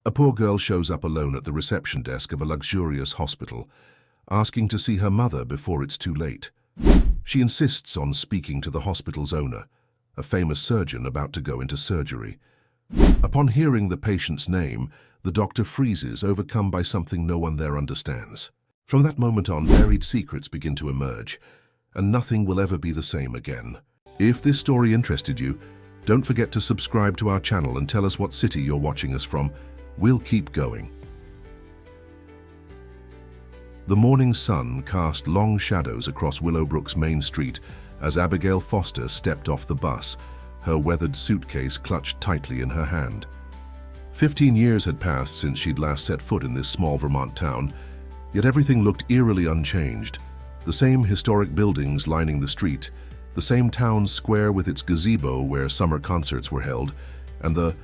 A poor girl shows up alone at the reception desk of a luxurious hospital, asking to see her mother before it's too late. She insists on speaking to the hospital's owner, a famous surgeon about to go into surgery. Upon hearing the patient's name, the doctor freezes, overcome by something no one there understands. From that moment on, buried secrets begin to emerge, and nothing will ever be the same again. If this story interested you, don't forget to subscribe to our channel and tell us what city you're watching us from. We'll keep going. The morning sun cast long shadows across Willowbrook's main street as Abigail Foster stepped off the bus, her weathered suitcase clutched tightly in her hand. 15 years had passed since she'd last set foot in this small Vermont town, yet everything looked eerily unchanged. The same historic buildings lining the street, the same town square with its gazebo where summer concerts were held, and the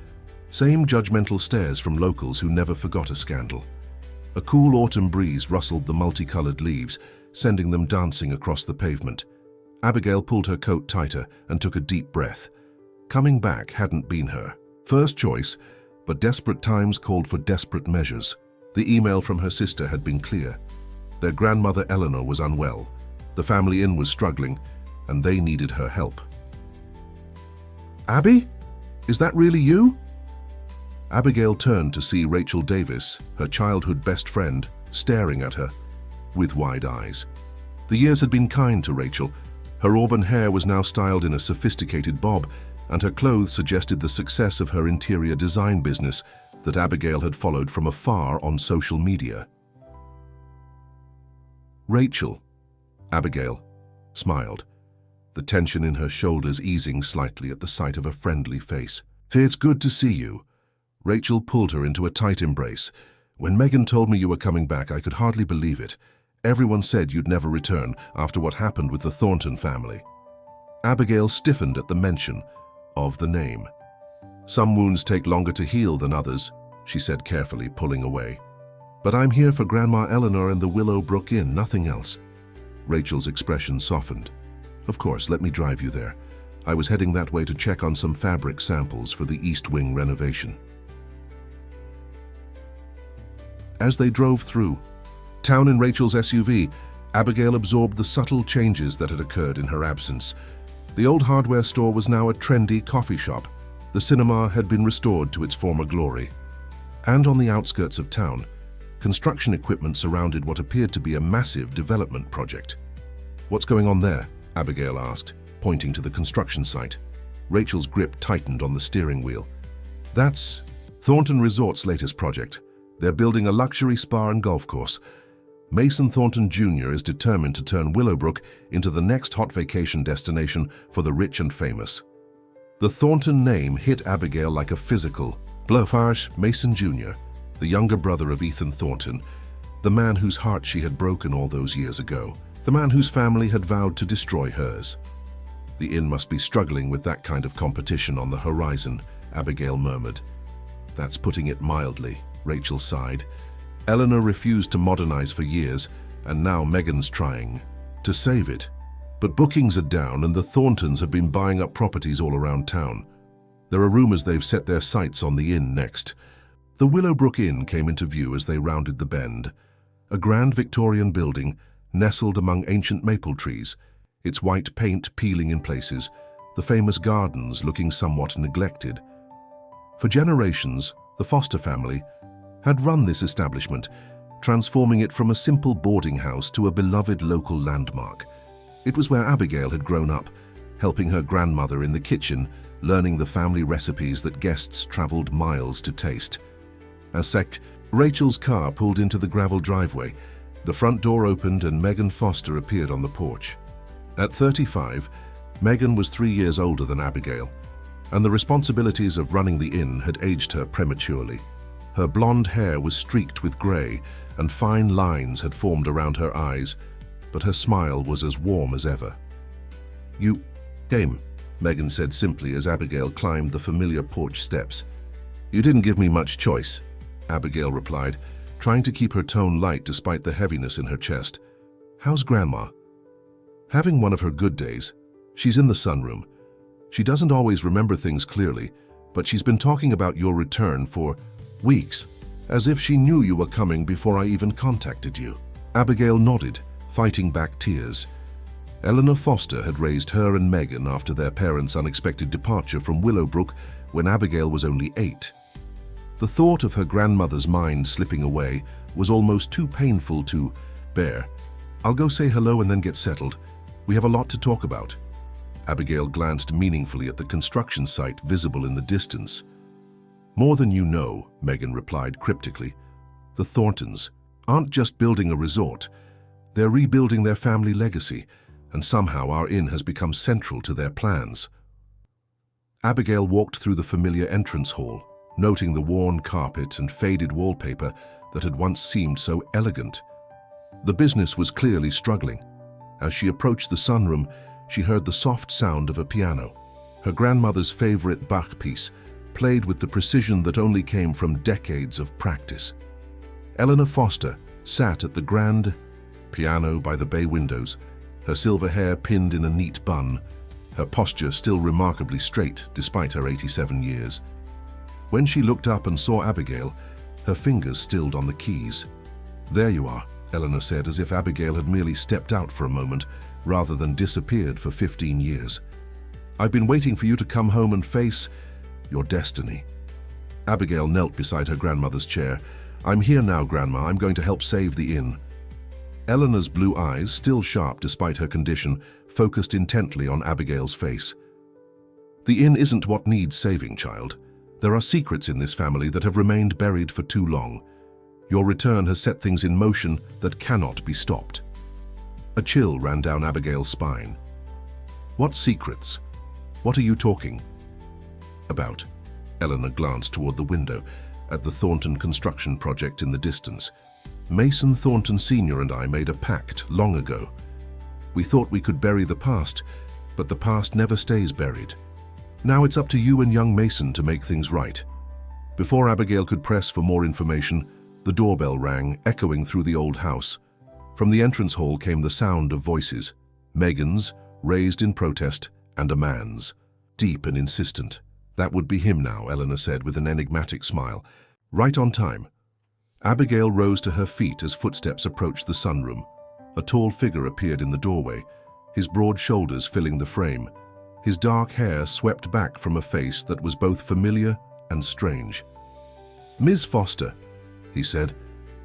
same judgmental stares from locals who never forgot a scandal. A cool autumn breeze rustled the multicolored leaves, sending them dancing across the pavement. Abigail pulled her coat tighter and took a deep breath. Coming back hadn't been her first choice, but desperate times called for desperate measures. The email from her sister had been clear. Their grandmother Eleanor was unwell, the family inn was struggling, and they needed her help. "Abby? Is that really you?" Abigail turned to see Rachel Davis, her childhood best friend, staring at her with wide eyes. The years had been kind to Rachel. Her auburn hair was now styled in a sophisticated bob, and her clothes suggested the success of her interior design business that Abigail had followed from afar on social media. "Rachel," Abigail smiled, the tension in her shoulders easing slightly at the sight of a friendly face. "It's good to see you." Rachel pulled her into a tight embrace. "When Megan told me you were coming back, I could hardly believe it. Everyone said you'd never return after what happened with the Thornton family." Abigail stiffened at the mention of the name. "Some wounds take longer to heal than others," she said carefully, pulling away. "But I'm here for Grandma Eleanor and the Willowbrook Inn, nothing else." Rachel's expression softened. "Of course, let me drive you there. I was heading that way to check on some fabric samples for the East Wing renovation." As they drove through town in Rachel's SUV, Abigail absorbed the subtle changes that had occurred in her absence. The old hardware store was now a trendy coffee shop. The cinema had been restored to its former glory. And on the outskirts of town, construction equipment surrounded what appeared to be a massive development project. "What's going on there?" Abigail asked, pointing to the construction site. Rachel's grip tightened on the steering wheel. "That's Thornton Resort's latest project. They're building a luxury spa and golf course. Mason Thornton Jr. is determined to turn Willowbrook into the next hot vacation destination for the rich and famous." The Thornton name hit Abigail like a physical blow. Mason Jr., the younger brother of Ethan Thornton, the man whose heart she had broken all those years ago, the man whose family had vowed to destroy hers. "The inn must be struggling with that kind of competition on the horizon," Abigail murmured. "That's putting it mildly," Rachel sighed. "Eleanor refused to modernize for years, and now Megan's trying to save it. But bookings are down, and the Thorntons have been buying up properties all around town. There are rumors they've set their sights on the inn next." The Willowbrook Inn came into view as they rounded the bend. A grand Victorian building nestled among ancient maple trees, its white paint peeling in places, the famous gardens looking somewhat neglected. For generations, the Foster family had run this establishment, transforming it from a simple boarding house to a beloved local landmark. It was where Abigail had grown up, helping her grandmother in the kitchen, learning the family recipes that guests traveled miles to taste. As Rachel's car pulled into the gravel driveway, the front door opened and Megan Foster appeared on the porch. At 35, Megan was 3 years older than Abigail, and the responsibilities of running the inn had aged her prematurely. Her blonde hair was streaked with gray, and fine lines had formed around her eyes, but her smile was as warm as ever. "You came," Megan said simply as Abigail climbed the familiar porch steps. "You didn't give me much choice," Abigail replied, trying to keep her tone light despite the heaviness in her chest. "How's Grandma?" "Having one of her good days. She's in the sunroom. She doesn't always remember things clearly, but she's been talking about your return for weeks." As if she knew you were coming before I even contacted you. Abigail nodded, fighting back tears. Eleanor Foster had raised her and Megan after their parents' unexpected departure from Willowbrook when Abigail was only 8. The thought of her grandmother's mind slipping away was almost too painful to bear. "I'll go say hello and then get settled. We have a lot to talk about." Abigail glanced meaningfully at the construction site visible in the distance. "More than you know," Megan replied cryptically. "The Thorntons aren't just building a resort. They're rebuilding their family legacy, and somehow our inn has become central to their plans." Abigail walked through the familiar entrance hall, noting the worn carpet and faded wallpaper that had once seemed so elegant. The business was clearly struggling. As she approached the sunroom, she heard the soft sound of a piano, her grandmother's favorite Bach piece, played with the precision that only came from decades of practice. Eleanor Foster sat at the grand piano by the bay windows, her silver hair pinned in a neat bun, her posture still remarkably straight despite her 87 years. When she looked up and saw Abigail, her fingers stilled on the keys. "There you are," Eleanor said, as if Abigail had merely stepped out for a moment rather than disappeared for 15 years. "I've been waiting for you to come home and face your destiny." Abigail knelt beside her grandmother's chair. "I'm here now, Grandma. I'm going to help save the inn." Eleanor's blue eyes, still sharp despite her condition, focused intently on Abigail's face. "The inn isn't what needs saving, child. There are secrets in this family that have remained buried for too long. Your return has set things in motion that cannot be stopped." A chill ran down Abigail's spine. "What secrets? What are you talking about?" Eleanor glanced toward the window, at the Thornton construction project in the distance. "Mason Thornton Sr. and I made a pact long ago. We thought we could bury the past, but the past never stays buried. Now it's up to you and young Mason to make things right." Before Abigail could press for more information, the doorbell rang, echoing through the old house. From the entrance hall came the sound of voices, Megan's, raised in protest, and a man's, deep and insistent. "That would be him now," Eleanor said with an enigmatic smile. "Right on time." Abigail rose to her feet as footsteps approached the sunroom. A tall figure appeared in the doorway, his broad shoulders filling the frame. His dark hair swept back from a face that was both familiar and strange. "Ms. Foster," he said,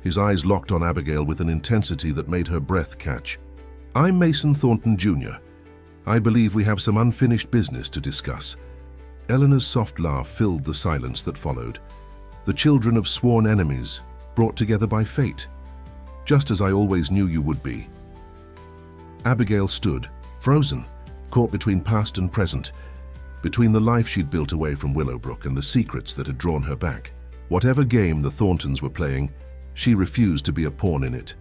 his eyes locked on Abigail with an intensity that made her breath catch. "I'm Mason Thornton Jr. I believe we have some unfinished business to discuss." Eleanor's soft laugh filled the silence that followed. "The children of sworn enemies, brought together by fate, just as I always knew you would be." Abigail stood, frozen, caught between past and present, between the life she'd built away from Willowbrook and the secrets that had drawn her back. Whatever game the Thorntons were playing, she refused to be a pawn in it.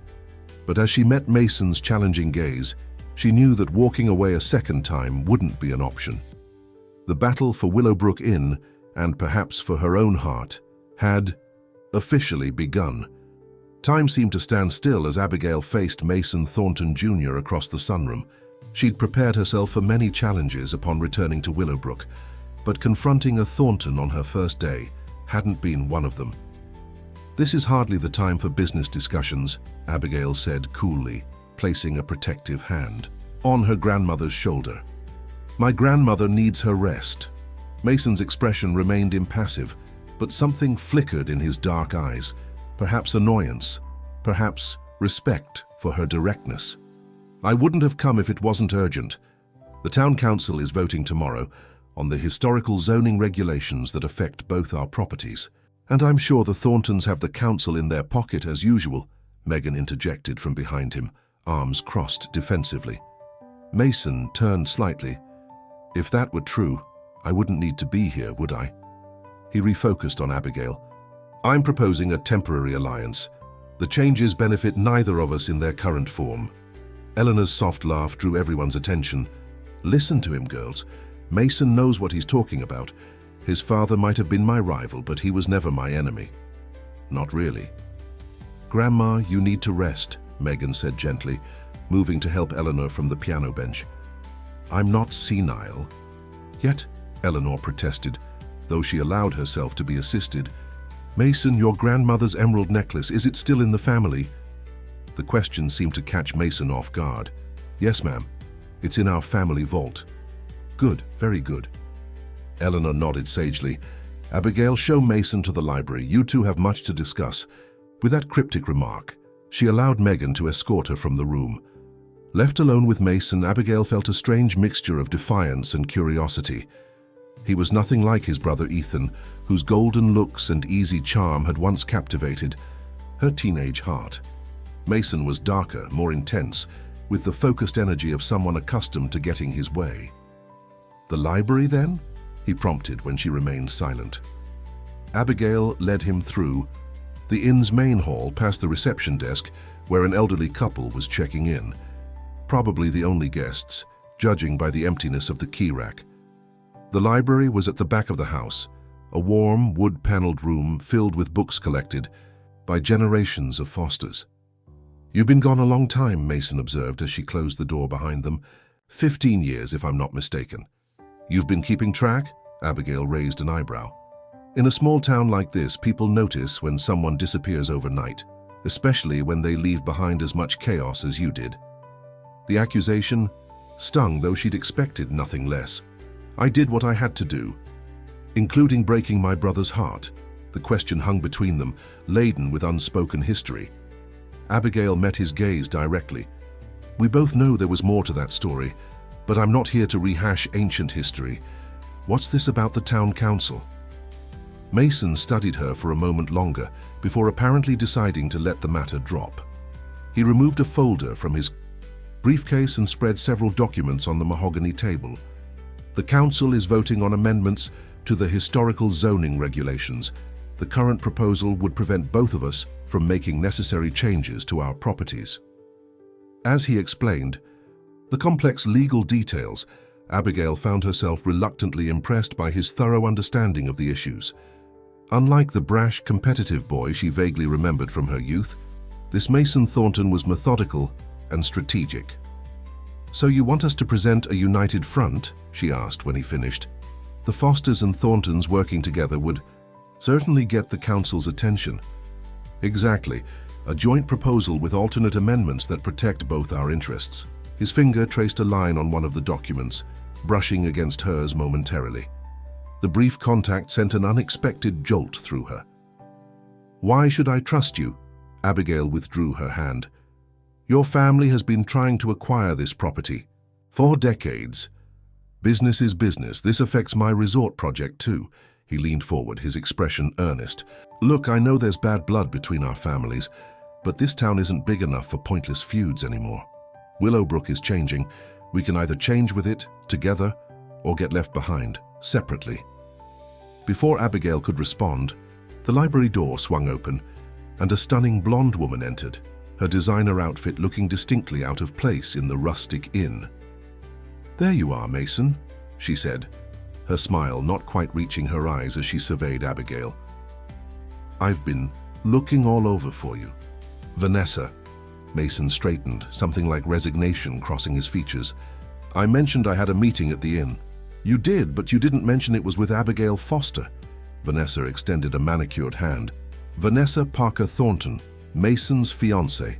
But as she met Mason's challenging gaze, she knew that walking away a second time wouldn't be an option. The battle for Willowbrook Inn, and perhaps for her own heart, had officially begun. Time seemed to stand still as Abigail faced Mason Thornton Jr. across the sunroom. She'd prepared herself for many challenges upon returning to Willowbrook, but confronting a Thornton on her first day hadn't been one of them. "This is hardly the time for business discussions," Abigail said coolly, placing a protective hand on her grandmother's shoulder. "My grandmother needs her rest." Mason's expression remained impassive, but something flickered in his dark eyes, perhaps annoyance, perhaps respect for her directness. "I wouldn't have come if it wasn't urgent. The town council is voting tomorrow on the historical zoning regulations that affect both our properties. And I'm sure the Thorntons have the council in their pocket as usual," Megan interjected from behind him, arms crossed defensively. Mason turned slightly. "If that were true, I wouldn't need to be here, would I?" He refocused on Abigail. "I'm proposing a temporary alliance. The changes benefit neither of us in their current form." Eleanor's soft laugh drew everyone's attention. "Listen to him, girls. Mason knows what he's talking about. His father might have been my rival, but he was never my enemy." "Not really." "Grandma, you need to rest," Megan said gently, moving to help Eleanor from the piano bench. "I'm not senile." "Yet," Eleanor protested, though she allowed herself to be assisted, Mason, your grandmother's emerald necklace, is it still in the family? The question seemed to catch Mason off guard. Yes, ma'am. It's in our family vault. Good, very good. Eleanor nodded sagely. Abigail, show Mason to the library. You two have much to discuss. With that cryptic remark, she allowed Megan to escort her from the room. Left alone with Mason, Abigail felt a strange mixture of defiance and curiosity. He was nothing like his brother Ethan, whose golden looks and easy charm had once captivated her teenage heart. Mason was darker, more intense, with the focused energy of someone accustomed to getting his way. The library, then? He prompted when she remained silent. Abigail led him through the inn's main hall past the reception desk, where an elderly couple was checking in. Probably the only guests, judging by the emptiness of the key rack. The library was at the back of the house, a warm, wood-paneled room filled with books collected by generations of Fosters. You've been gone a long time, Mason observed as she closed the door behind them. 15 years, if I'm not mistaken. You've been keeping track? Abigail raised an eyebrow. In a small town like this, people notice when someone disappears overnight, especially when they leave behind as much chaos as you did. The accusation stung, though she'd expected nothing less. I did what I had to do, including breaking my brother's heart. The question hung between them, laden with unspoken history. Abigail met his gaze directly. We both know there was more to that story, but I'm not here to rehash ancient history. What's this about the town council? Mason studied her for a moment longer before apparently deciding to let the matter drop. He removed a folder from his briefcase and spread several documents on the mahogany table. The council is voting on amendments to the historical zoning regulations. The current proposal would prevent both of us from making necessary changes to our properties. As he explained the complex legal details, Abigail found herself reluctantly impressed by his thorough understanding of the issues. Unlike the brash, competitive boy she vaguely remembered from her youth, this Mason Thornton was methodical and strategic. So you want us to present a united front? She asked when he finished. The Fosters and Thorntons working together would certainly get the council's attention. Exactly, a joint proposal with alternate amendments that protect both our interests. His finger traced a line on one of the documents, brushing against hers momentarily. The brief contact sent an unexpected jolt through her. Why should I trust you? Abigail withdrew her hand. Your family has been trying to acquire this property for decades. Business is business. This affects my resort project too. He leaned forward, his expression earnest. Look, I know there's bad blood between our families, but this town isn't big enough for pointless feuds anymore. Willowbrook is changing. We can either change with it, together, or get left behind, separately. Before Abigail could respond, the library door swung open, and a stunning blonde woman entered, her designer outfit looking distinctly out of place in the rustic inn. There you are, Mason, she said, her smile not quite reaching her eyes as she surveyed Abigail. I've been looking all over for you. Vanessa. Mason straightened, something like resignation crossing his features. I mentioned I had a meeting at the inn. You did, but you didn't mention it was with Abigail Foster. Vanessa extended a manicured hand. Vanessa Parker Thornton, Mason's fiancée.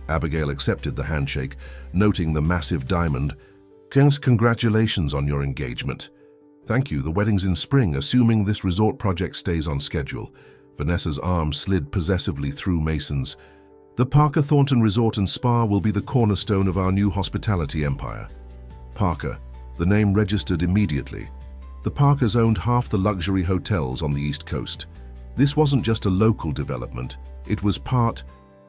Abigail accepted the handshake, noting the massive diamond. Congratulations on your engagement. Thank you, the wedding's in spring, assuming this resort project stays on schedule. Vanessa's arm slid possessively through Mason's. The Parker Thornton Resort and Spa will be the cornerstone of our new hospitality empire. Parker, the name registered immediately. The Parkers owned half the luxury hotels on the East Coast. This wasn't just a local development, it was part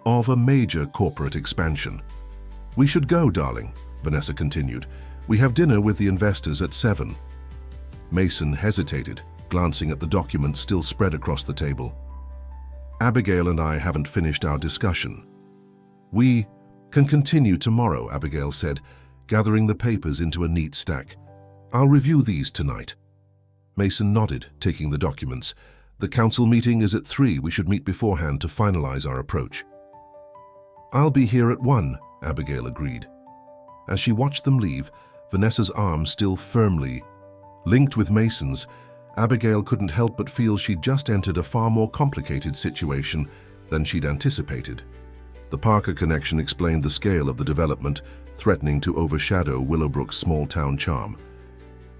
of a major corporate expansion. We should go, darling, Vanessa continued. We have dinner with the investors at 7. Mason hesitated, glancing at the documents still spread across the table. Abigail and I haven't finished our discussion. We can continue tomorrow, Abigail said, gathering the papers into a neat stack. I'll review these tonight. Mason nodded, taking the documents. The council meeting is at 3. We should meet beforehand to finalize our approach. I'll be here at 1, Abigail agreed. As she watched them leave, Vanessa's arm still firmly linked with Mason's, Abigail couldn't help but feel she'd just entered a far more complicated situation than she'd anticipated. The Parker connection explained the scale of the development, threatening to overshadow Willowbrook's small-town charm.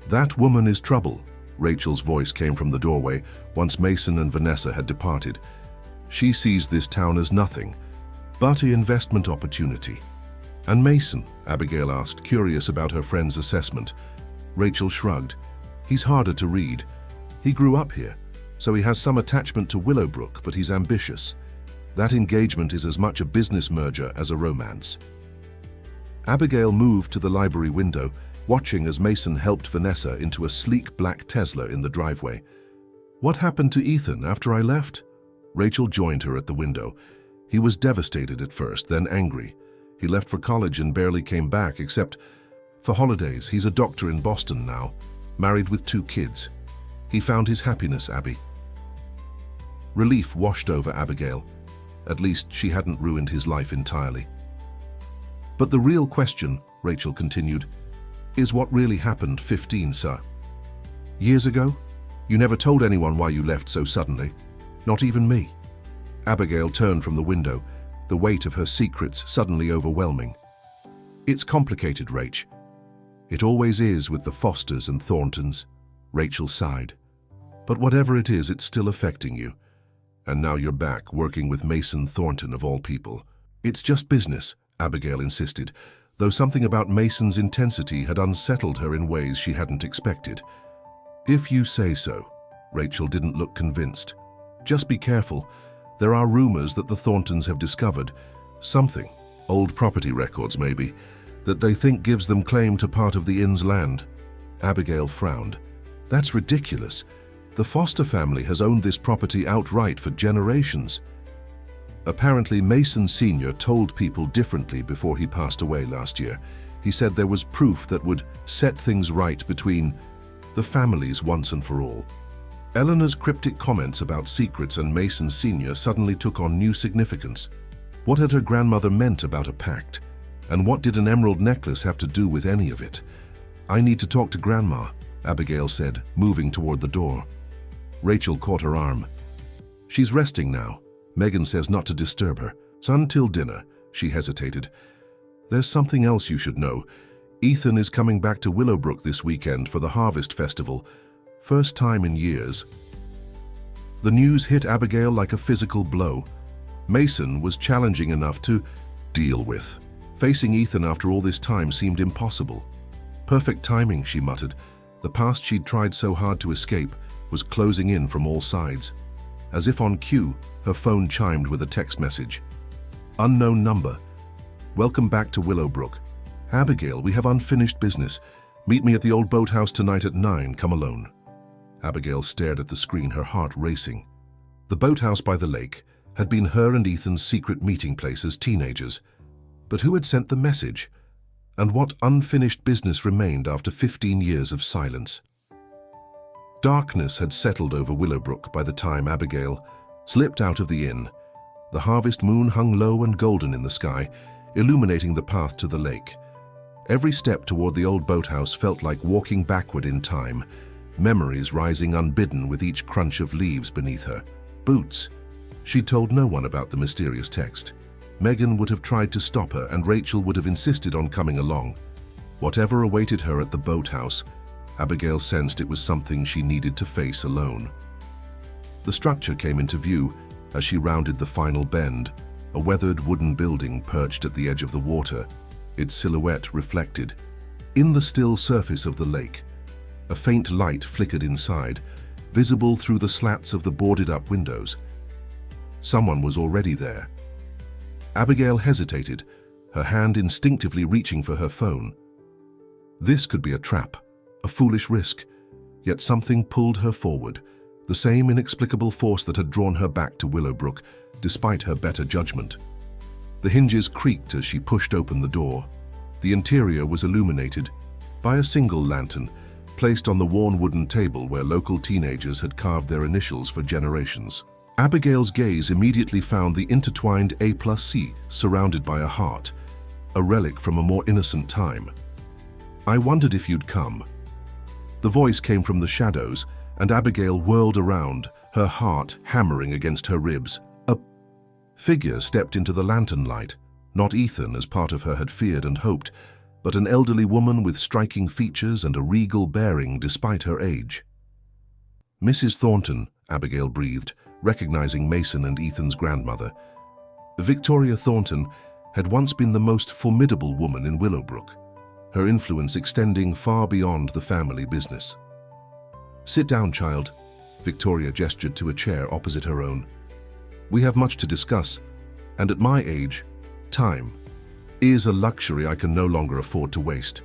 "That woman is trouble," Rachel's voice came from the doorway once Mason and Vanessa had departed. "She sees this town as nothing but an investment opportunity." "And Mason?" Abigail asked, curious about her friend's assessment. Rachel shrugged. "He's harder to read. He grew up here, so he has some attachment to Willowbrook, but he's ambitious. That engagement is as much a business merger as a romance." Abigail moved to the library window, watching as Mason helped Vanessa into a sleek black Tesla in the driveway. "What happened to Ethan after I left?" Rachel joined her at the window. He was devastated at first, then angry. He left for college and barely came back, except for holidays. He's a doctor in Boston now, married with 2 kids. He found his happiness, Abby. Relief washed over Abigail. At least she hadn't ruined his life entirely. "But the real question," Rachel continued, "is what really happened 15, sir. Years ago? You never told anyone why you left so suddenly. Not even me." Abigail turned from the window, the weight of her secrets suddenly overwhelming. "It's complicated, Rach. It always is with the Fosters and Thorntons," Rachel sighed. "But whatever it is, it's still affecting you. And now you're back, working with Mason Thornton of all people." "It's just business," Abigail insisted, though something about Mason's intensity had unsettled her in ways she hadn't expected. "If you say so." Rachel didn't look convinced. "Just be careful. There are rumors that the Thorntons have discovered something, old property records maybe, that they think gives them claim to part of the inn's land." Abigail frowned. "That's ridiculous. The Foster family has owned this property outright for generations." Apparently, Mason Sr. told people differently before he passed away last year. He said there was proof that would set things right between the families once and for all. Eleanor's cryptic comments about secrets and Mason Sr. suddenly took on new significance. What had her grandmother meant about a pact? And what did an emerald necklace have to do with any of it? "I need to talk to Grandma," Abigail said, moving toward the door. Rachel caught her arm. "She's resting now. Megan says not to disturb her. So until dinner." She hesitated. "There's something else you should know. Ethan is coming back to Willowbrook this weekend for the Harvest Festival. First time in years." The news hit Abigail like a physical blow. Mason was challenging enough to deal with. Facing Ethan after all this time seemed impossible. "Perfect timing," she muttered. The past she'd tried so hard to escape was closing in from all sides. As if on cue, her phone chimed with a text message. "Unknown number. Welcome back to Willowbrook. Abigail, we have unfinished business. Meet me at the old boathouse tonight at 9. Come alone." Abigail stared at the screen, her heart racing. The boathouse by the lake had been her and Ethan's secret meeting place as teenagers. But who had sent the message? And what unfinished business remained after 15 years of silence? Darkness had settled over Willowbrook by the time Abigail slipped out of the inn. The harvest moon hung low and golden in the sky, illuminating the path to the lake. Every step toward the old boathouse felt like walking backward in time, memories rising unbidden with each crunch of leaves beneath her. Boots. She'd told no one about the mysterious text. Megan would have tried to stop her, and Rachel would have insisted on coming along. Whatever awaited her at the boathouse, Abigail sensed it was something she needed to face alone. The structure came into view as she rounded the final bend, a weathered wooden building perched at the edge of the water, its silhouette reflected. In the still surface of the lake, a faint light flickered inside, visible through the slats of the boarded-up windows. Someone was already there. Abigail hesitated, her hand instinctively reaching for her phone. This could be a trap, a foolish risk, yet something pulled her forward, the same inexplicable force that had drawn her back to Willowbrook, despite her better judgment. The hinges creaked as she pushed open the door. The interior was illuminated by a single lantern, placed on the worn wooden table where local teenagers had carved their initials for generations. Abigail's gaze immediately found the intertwined A+C surrounded by a heart, a relic from a more innocent time. "I wondered if you'd come." The voice came from the shadows, and Abigail whirled around, her heart hammering against her ribs. A figure stepped into the lantern light, not Ethan, as part of her had feared and hoped, but an elderly woman with striking features and a regal bearing despite her age. "Mrs. Thornton," Abigail breathed, recognizing Mason and Ethan's grandmother. Victoria Thornton had once been the most formidable woman in Willowbrook, her influence extending far beyond the family business. "Sit down, child," Victoria gestured to a chair opposite her own. "We have much to discuss, and at my age, time is a luxury I can no longer afford to waste."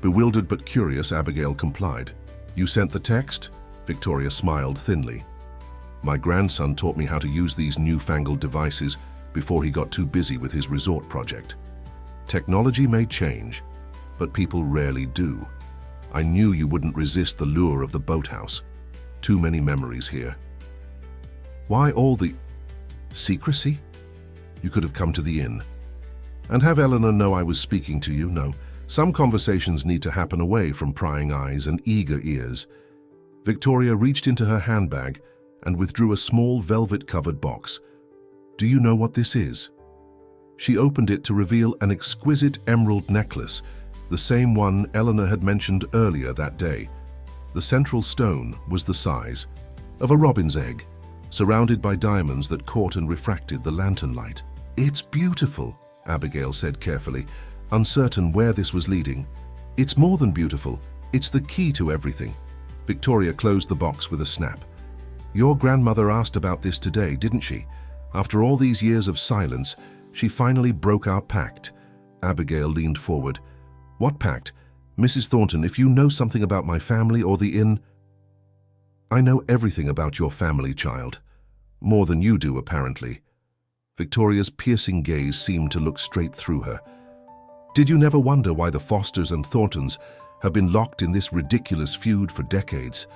Bewildered but curious, Abigail complied. "You sent the text?" Victoria smiled thinly. "My grandson taught me how to use these newfangled devices before he got too busy with his resort project. Technology may change, but people rarely do. I knew you wouldn't resist the lure of the boathouse. Too many memories here." "Why all the secrecy? You could have come to the inn. And have Eleanor know I was speaking to you. No, some conversations need to happen away from prying eyes and eager ears." Victoria reached into her handbag and withdrew a small velvet-covered box. "Do you know what this is?" She opened it to reveal an exquisite emerald necklace, the same one Eleanor had mentioned earlier that day. The central stone was the size of a robin's egg, surrounded by diamonds that caught and refracted the lantern light. "It's beautiful," Abigail said carefully, uncertain where this was leading. "It's more than beautiful. It's the key to everything." Victoria closed the box with a snap. "Your grandmother asked about this today, didn't she? After all these years of silence, she finally broke our pact." Abigail leaned forward. "What pact? Mrs. Thornton, if you know something about my family or the inn—" "I know everything about your family, child. More than you do, apparently." Victoria's piercing gaze seemed to look straight through her. "Did you never wonder why the Fosters and Thorntons have been locked in this ridiculous feud for decades?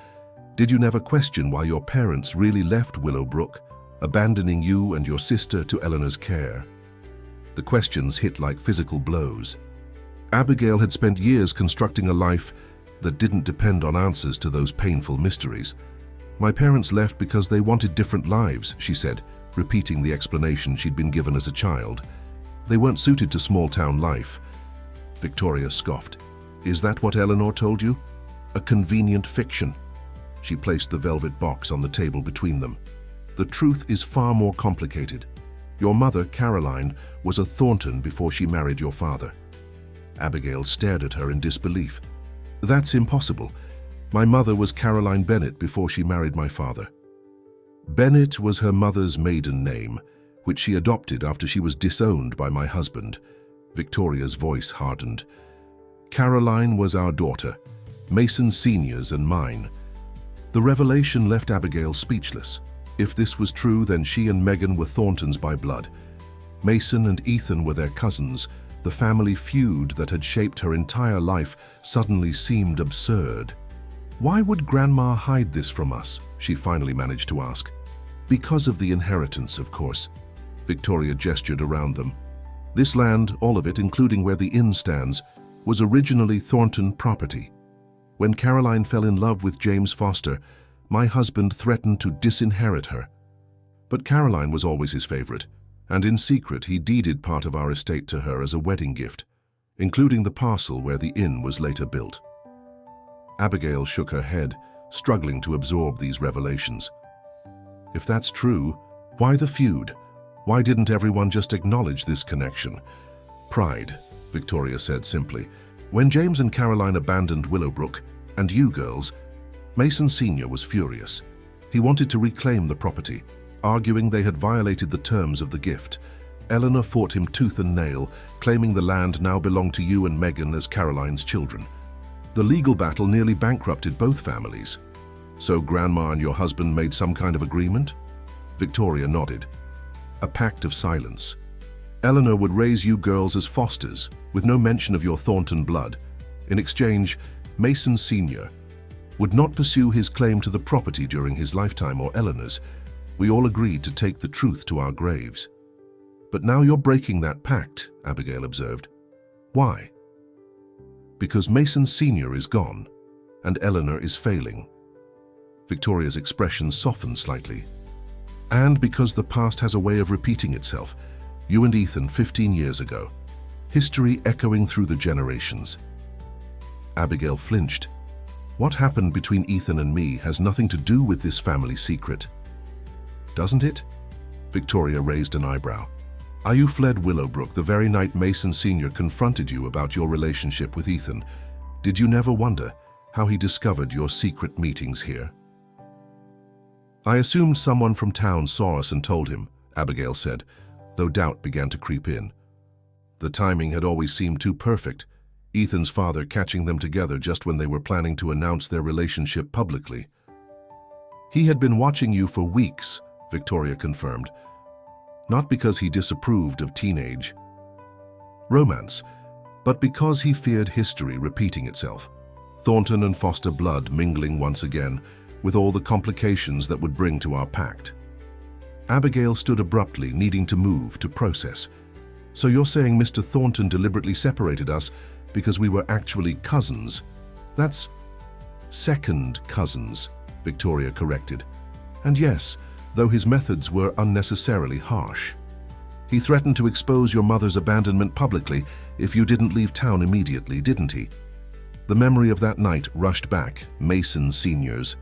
Did you never question why your parents really left Willowbrook, abandoning you and your sister to Eleanor's care?" The questions hit like physical blows. Abigail had spent years constructing a life that didn't depend on answers to those painful mysteries. "My parents left because they wanted different lives," she said, repeating the explanation she'd been given as a child. "They weren't suited to small-town life." Victoria scoffed. "Is that what Eleanor told you? A convenient fiction." She placed the velvet box on the table between them. "The truth is far more complicated. Your mother, Caroline, was a Thornton before she married your father." Abigail stared at her in disbelief. "That's impossible. My mother was Caroline Bennett before she married my father." "Bennett was her mother's maiden name, which she adopted after she was disowned by my husband." Victoria's voice hardened. "Caroline was our daughter, Mason Sr.'s and mine." The revelation left Abigail speechless. If this was true, then she and Megan were Thorntons by blood. Mason and Ethan were their cousins. The family feud that had shaped her entire life suddenly seemed absurd. "Why would Grandma hide this from us?" she finally managed to ask. "Because of the inheritance, of course." Victoria gestured around them. "This land, all of it, including where the inn stands, was originally Thornton property. When Caroline fell in love with James Foster, my husband threatened to disinherit her. But Caroline was always his favorite, and in secret he deeded part of our estate to her as a wedding gift, including the parcel where the inn was later built." Abigail shook her head, struggling to absorb these revelations. "If that's true, why the feud? Why didn't everyone just acknowledge this connection?" "Pride," Victoria said simply. "When James and Caroline abandoned Willowbrook, and you girls, Mason Sr. was furious. He wanted to reclaim the property, arguing they had violated the terms of the gift. Eleanor fought him tooth and nail, claiming the land now belonged to you and Megan as Caroline's children. The legal battle nearly bankrupted both families. So Grandma and your husband made some kind of agreement?" Victoria nodded. "A pact of silence. Eleanor would raise you girls as Fosters, with no mention of your Thornton blood. In exchange, Mason Sr. would not pursue his claim to the property during his lifetime or Eleanor's. We all agreed to take the truth to our graves." "But now you're breaking that pact," Abigail observed. "Why?" "Because Mason Sr. is gone, and Eleanor is failing." Victoria's expression softened slightly. And because the past has a way of repeating itself, you and Ethan 15 years ago. History echoing through the generations. Abigail flinched. What happened between Ethan and me has nothing to do with this family secret. Doesn't it? Victoria raised an eyebrow. You fled Willowbrook the very night Mason Sr. confronted you about your relationship with Ethan. Did you never wonder how he discovered your secret meetings here? I assumed someone from town saw us and told him, Abigail said, though doubt began to creep in. The timing had always seemed too perfect, Ethan's father catching them together just when they were planning to announce their relationship publicly. He had been watching you for weeks, Victoria confirmed, not because he disapproved of teenage romance, but because he feared history repeating itself, Thornton and Foster blood mingling once again, with all the complications that would bring to our pact. Abigail stood abruptly, needing to move, to process. So you're saying Mr. Thornton deliberately separated us because we were actually cousins? That's second cousins, Victoria corrected. And yes, though his methods were unnecessarily harsh. He threatened to expose your mother's abandonment publicly if you didn't leave town immediately, didn't he? The memory of that night rushed back, Mason Sr.'s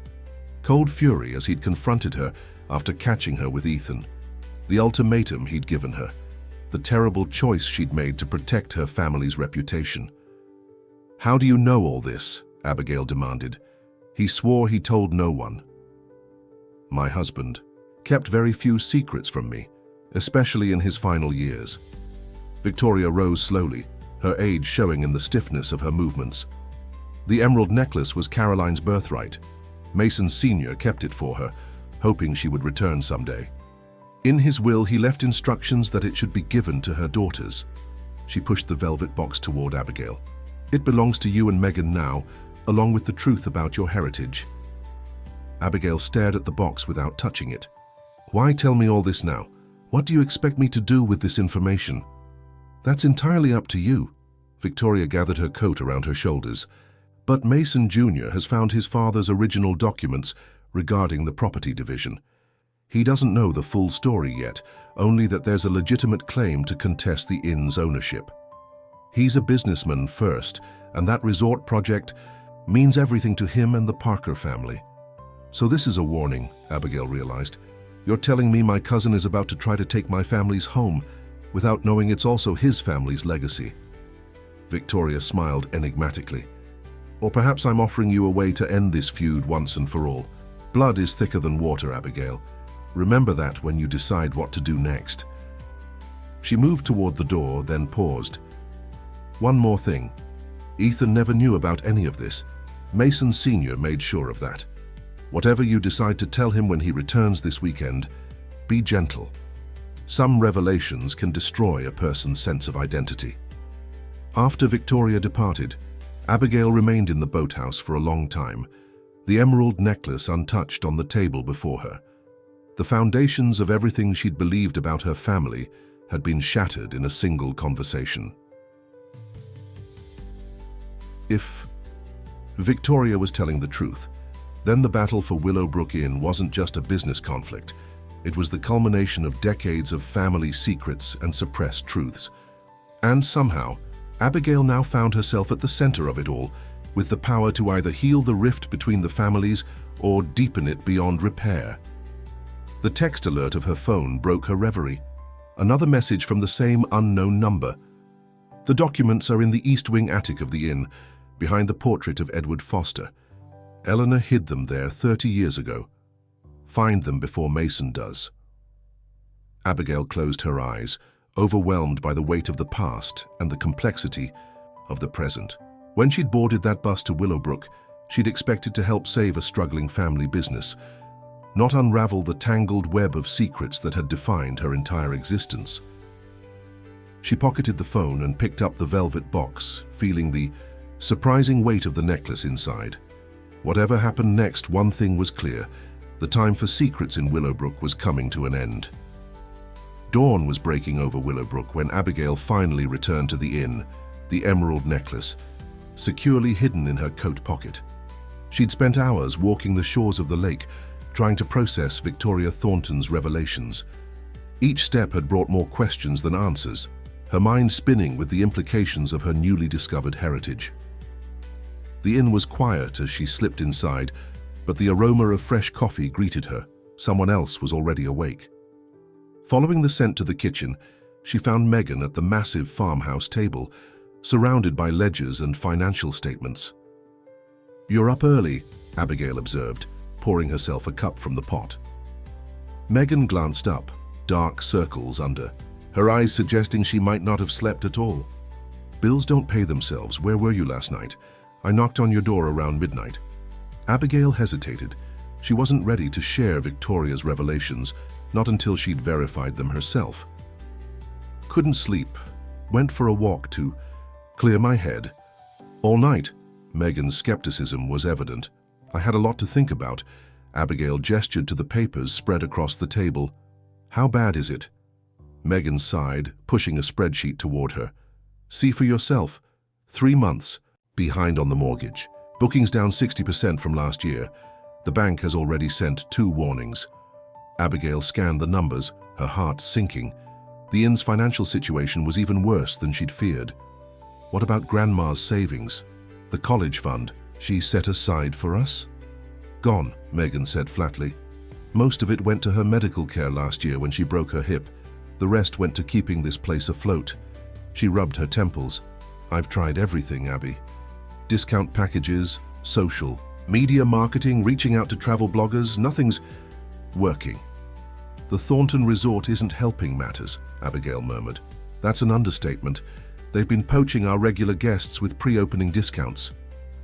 cold fury as he'd confronted her after catching her with Ethan, the ultimatum he'd given her, the terrible choice she'd made to protect her family's reputation. How do you know all this? Abigail demanded. He swore he told no one. My husband kept very few secrets from me, especially in his final years. Victoria rose slowly, her age showing in the stiffness of her movements. The emerald necklace was Caroline's birthright. Mason Sr. kept it for her, hoping she would return someday. In his will, he left instructions that it should be given to her daughters. She pushed the velvet box toward Abigail. It belongs to you and Megan now, along with the truth about your heritage. Abigail stared at the box without touching it. Why tell me all this now? What do you expect me to do with this information? That's entirely up to you. Victoria gathered her coat around her shoulders. But Mason Jr. has found his father's original documents regarding the property division. He doesn't know the full story yet, only that there's a legitimate claim to contest the inn's ownership. He's a businessman first, and that resort project means everything to him and the Parker family. So this is a warning, Abigail realized. You're telling me my cousin is about to try to take my family's home without knowing it's also his family's legacy. Victoria smiled enigmatically. Or perhaps I'm offering you a way to end this feud once and for all. Blood is thicker than water, Abigail. Remember that when you decide what to do next. She moved toward the door, then paused. One more thing. Ethan never knew about any of this. Mason Sr. made sure of that. Whatever you decide to tell him when he returns this weekend, be gentle. Some revelations can destroy a person's sense of identity. After Victoria departed, Abigail remained in the boathouse for a long time, the emerald necklace untouched on the table before her. The foundations of everything she'd believed about her family had been shattered in a single conversation. If Victoria was telling the truth, then the battle for Willowbrook Inn wasn't just a business conflict. It was the culmination of decades of family secrets and suppressed truths. And somehow, Abigail now found herself at the center of it all, with the power to either heal the rift between the families or deepen it beyond repair. The text alert of her phone broke her reverie. Another message from the same unknown number. The documents are in the East Wing attic of the inn, behind the portrait of Edward Foster. Eleanor hid them there 30 years ago. Find them before Mason does. Abigail closed her eyes, overwhelmed by the weight of the past and the complexity of the present. When she'd boarded that bus to Willowbrook, she'd expected to help save a struggling family business, not unravel the tangled web of secrets that had defined her entire existence. She pocketed the phone and picked up the velvet box, feeling the surprising weight of the necklace inside. Whatever happened next, one thing was clear. The time for secrets in Willowbrook was coming to an end. Dawn was breaking over Willowbrook when Abigail finally returned to the inn, the emerald necklace, securely hidden in her coat pocket. She'd spent hours walking the shores of the lake, trying to process Victoria Thornton's revelations. Each step had brought more questions than answers, her mind spinning with the implications of her newly discovered heritage. The inn was quiet as she slipped inside, but the aroma of fresh coffee greeted her. Someone else was already awake. Following the scent to the kitchen, she found Megan at the massive farmhouse table, surrounded by ledgers and financial statements. "You're up early," Abigail observed, pouring herself a cup from the pot. Megan glanced up, dark circles under, her eyes suggesting she might not have slept at all. "Bills don't pay themselves. Where were you last night? I knocked on your door around midnight." Abigail hesitated. She wasn't ready to share Victoria's revelations, not until she'd verified them herself. "Couldn't sleep. Went for a walk to clear my head. All night." Megan's skepticism was evident. "I had a lot to think about." Abigail gestured to the papers spread across the table. "How bad is it?" Megan sighed, pushing a spreadsheet toward her. "See for yourself. 3 months behind on the mortgage. Bookings down 60% from last year. The bank has already sent 2 warnings." Abigail scanned the numbers, her heart sinking. The inn's financial situation was even worse than she'd feared. What about Grandma's savings? The college fund she set aside for us? "Gone," Megan said flatly. "Most of it went to her medical care last year when she broke her hip. The rest went to keeping this place afloat." She rubbed her temples. "I've tried everything, Abby. Discount packages, social, media marketing, reaching out to travel bloggers, nothing's working." "The Thornton Resort isn't helping matters," Abigail murmured. "That's an understatement. They've been poaching our regular guests with pre-opening discounts.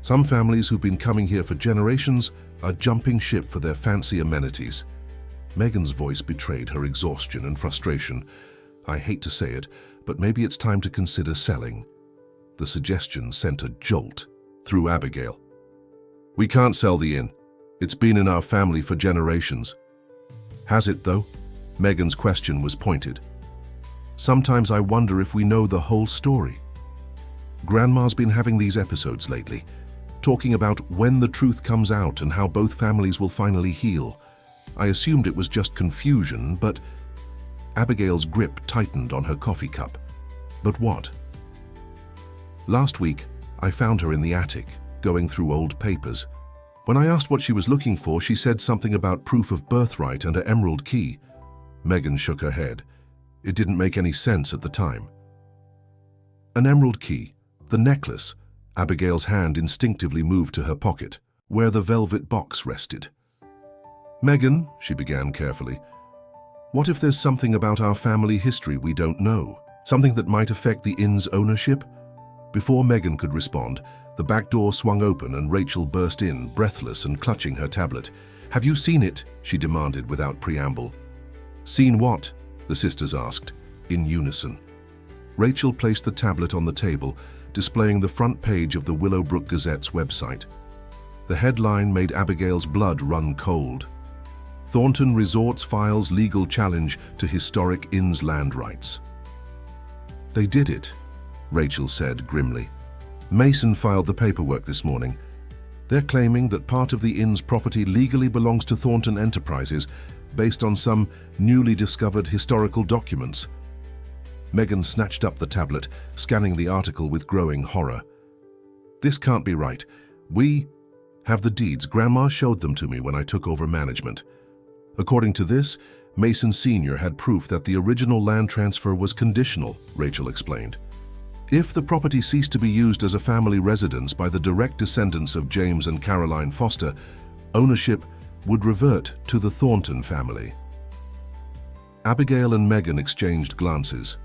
Some families who've been coming here for generations are jumping ship for their fancy amenities." Megan's voice betrayed her exhaustion and frustration. "I hate to say it, but maybe it's time to consider selling." The suggestion sent a jolt through Abigail. "We can't sell the inn. It's been in our family for generations." "Has it, though?" Megan's question was pointed. "Sometimes I wonder if we know the whole story. Grandma's been having these episodes lately, talking about when the truth comes out and how both families will finally heal. I assumed it was just confusion, but..." Abigail's grip tightened on her coffee cup. "But what?" "Last week, I found her in the attic, going through old papers. When I asked what she was looking for, she said something about proof of birthright and an emerald key." Megan shook her head. It didn't make any sense at the time. "An emerald key, the necklace." Abigail's hand instinctively moved to her pocket, where the velvet box rested. "Megan," she began carefully, "what if there's something about our family history we don't know? Something that might affect the inn's ownership?" Before Megan could respond, the back door swung open and Rachel burst in, breathless and clutching her tablet. "Have you seen it?" she demanded without preamble. "Seen what?" the sisters asked, in unison. Rachel placed the tablet on the table, displaying the front page of the Willowbrook Gazette's website. The headline made Abigail's blood run cold. "Thornton Resorts files legal challenge to historic inn's land rights." "They did it," Rachel said grimly. "Mason filed the paperwork this morning. They're claiming that part of the inn's property legally belongs to Thornton Enterprises based on some newly discovered historical documents." Megan snatched up the tablet, scanning the article with growing horror. "This can't be right. We have the deeds. Grandma showed them to me when I took over management. According to this, Mason Sr. had proof that the original land transfer was conditional," Rachel explained. "If the property ceased to be used as a family residence by the direct descendants of James and Caroline Foster, ownership would revert to the Thornton family." Abigail and Megan exchanged glances.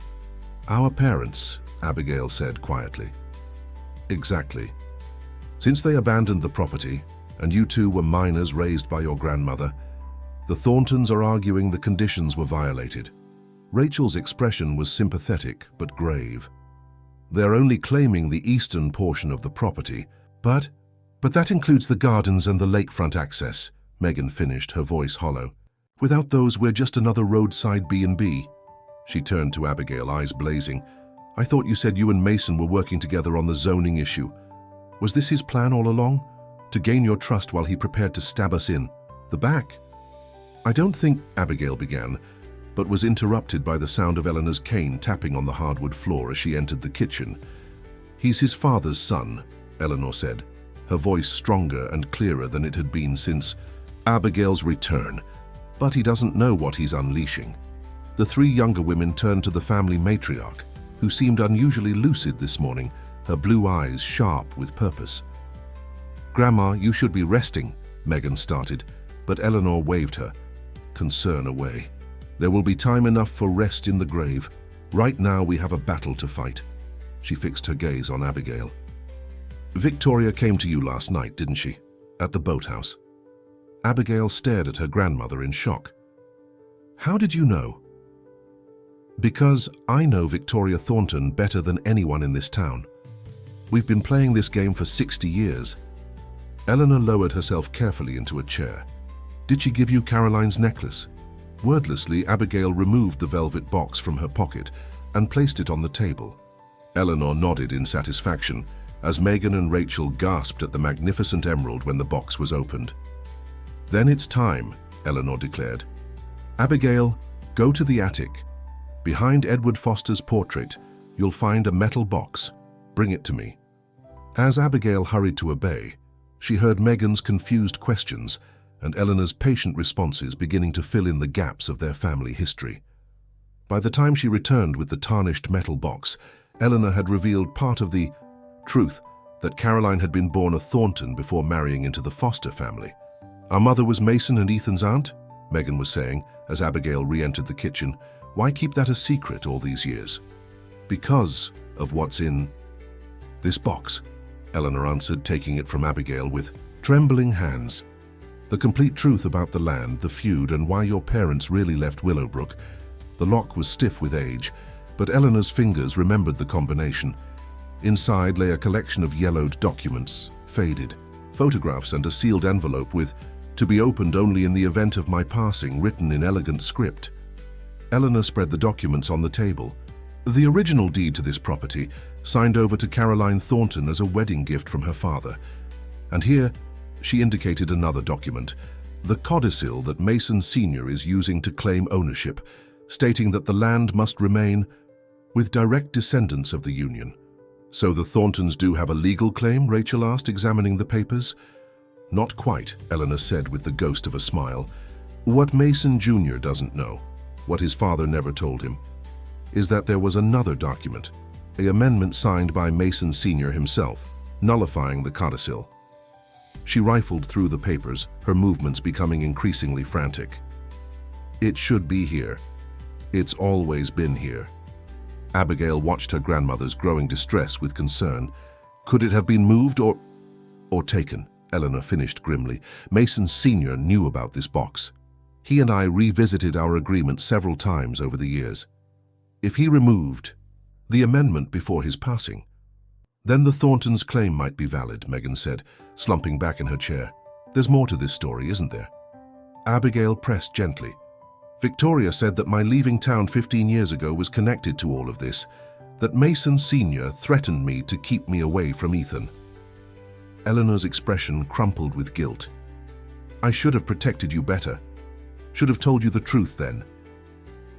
"Our parents," Abigail said quietly. "Exactly. Since they abandoned the property, and you two were minors raised by your grandmother, the Thorntons are arguing the conditions were violated." Rachel's expression was sympathetic but grave. "They're only claiming the eastern portion of the property, but that includes the gardens and the lakefront access," Megan finished, her voice hollow. "Without those, we're just another roadside B&B. She turned to Abigail, eyes blazing. "I thought you said you and Mason were working together on the zoning issue. Was this his plan all along? to gain your trust while he prepared to stab us in the back. I don't think Abigail began, but was interrupted by the sound of Eleanor's cane tapping on the hardwood floor as she entered the kitchen. He's his father's son, Eleanor said, her voice stronger and clearer than it had been since Abigail's return. But he doesn't know what he's unleashing. The three younger women turned to the family matriarch, who seemed unusually lucid this morning, her blue eyes sharp with purpose. "Grandma, you should be resting," Megan started, but Eleanor waved her concern away. "There will be time enough for rest in the grave. Right now we have a battle to fight." She fixed her gaze on Abigail. "Victoria came to you last night, didn't she? At the boathouse." Abigail stared at her grandmother in shock. "How did you know?" "Because I know Victoria Thornton better than anyone in this town. We've been playing this game for 60 years. Eleanor lowered herself carefully into a chair. "Did she give you Caroline's necklace?" Wordlessly, Abigail removed the velvet box from her pocket and placed it on the table. Eleanor nodded in satisfaction as Megan and Rachel gasped at the magnificent emerald when the box was opened. "Then it's time," Eleanor declared. "Abigail, go to the attic. Behind Edward Foster's portrait, you'll find a metal box. Bring it to me." As Abigail hurried to obey, she heard Megan's confused questions and Eleanor's patient responses beginning to fill in the gaps of their family history. By the time she returned with the tarnished metal box, Eleanor had revealed part of the truth that Caroline had been born a Thornton before marrying into the Foster family. "Our mother was Mason and Ethan's aunt," Megan was saying as Abigail re-entered the kitchen. "Why keep that a secret all these years?" "Because of what's in this box," Eleanor answered, taking it from Abigail with trembling hands. "The complete truth about the land, the feud, and why your parents really left Willowbrook." The lock was stiff with age, but Eleanor's fingers remembered the combination. Inside lay a collection of yellowed documents, faded, photographs and a sealed envelope with "to be opened only in the event of my passing" written in elegant script. Eleanor spread the documents on the table. The original deed to this property, signed over to Caroline Thornton as a wedding gift from her father. And here, she indicated another document, the codicil that Mason Sr. is using to claim ownership, stating that the land must remain with direct descendants of the union. "So the Thorntons do have a legal claim?" Rachel asked, examining the papers. "Not quite," Eleanor said with the ghost of a smile. "What Mason Jr. doesn't know, what his father never told him, is that there was another document, an amendment signed by Mason Sr. himself, nullifying the codicil." She rifled through the papers, her movements becoming increasingly frantic. "It should be here. It's always been here." Abigail watched her grandmother's growing distress with concern. "Could it have been moved or taken?" Eleanor finished grimly. "Mason Sr. knew about this box. He and I revisited our agreement several times over the years. If he removed the amendment before his passing, then the Thorntons' claim might be valid," Megan said, slumping back in her chair. "There's more to this story, isn't there?" Abigail pressed gently. "Victoria said that my leaving town 15 years ago was connected to all of this, that Mason Sr. threatened me to keep me away from Ethan." Eleanor's expression crumpled with guilt. "I should have protected you better. Should have told you the truth then."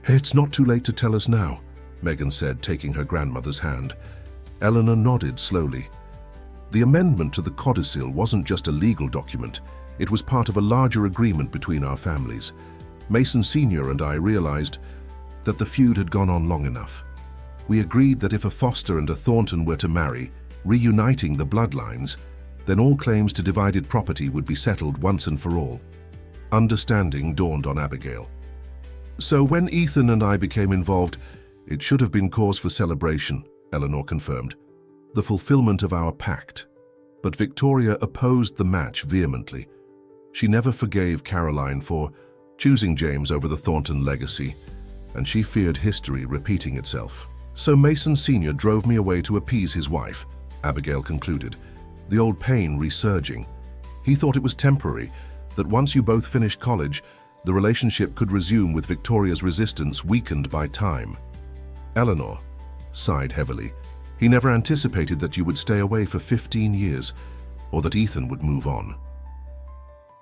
"It's not too late to tell us now," Megan said, taking her grandmother's hand. Eleanor nodded slowly. "The amendment to the codicil wasn't just a legal document. It was part of a larger agreement between our families. Mason Sr. and I realized that the feud had gone on long enough. We agreed that if a Foster and a Thornton were to marry, reuniting the bloodlines, then all claims to divided property would be settled once and for all." Understanding dawned on Abigail. "So when Ethan and I became involved, it should have been cause for celebration," Eleanor confirmed. "The fulfillment of our pact." But Victoria opposed the match vehemently. She never forgave Caroline for choosing James over the Thornton legacy, and she feared history repeating itself. "So Mason Sr. drove me away to appease his wife," Abigail concluded, the old pain resurging. "He thought it was temporary, that once you both finished college, the relationship could resume with Victoria's resistance weakened by time." Eleanor sighed heavily. "He never anticipated that you would stay away for 15 years. or that Ethan would move on.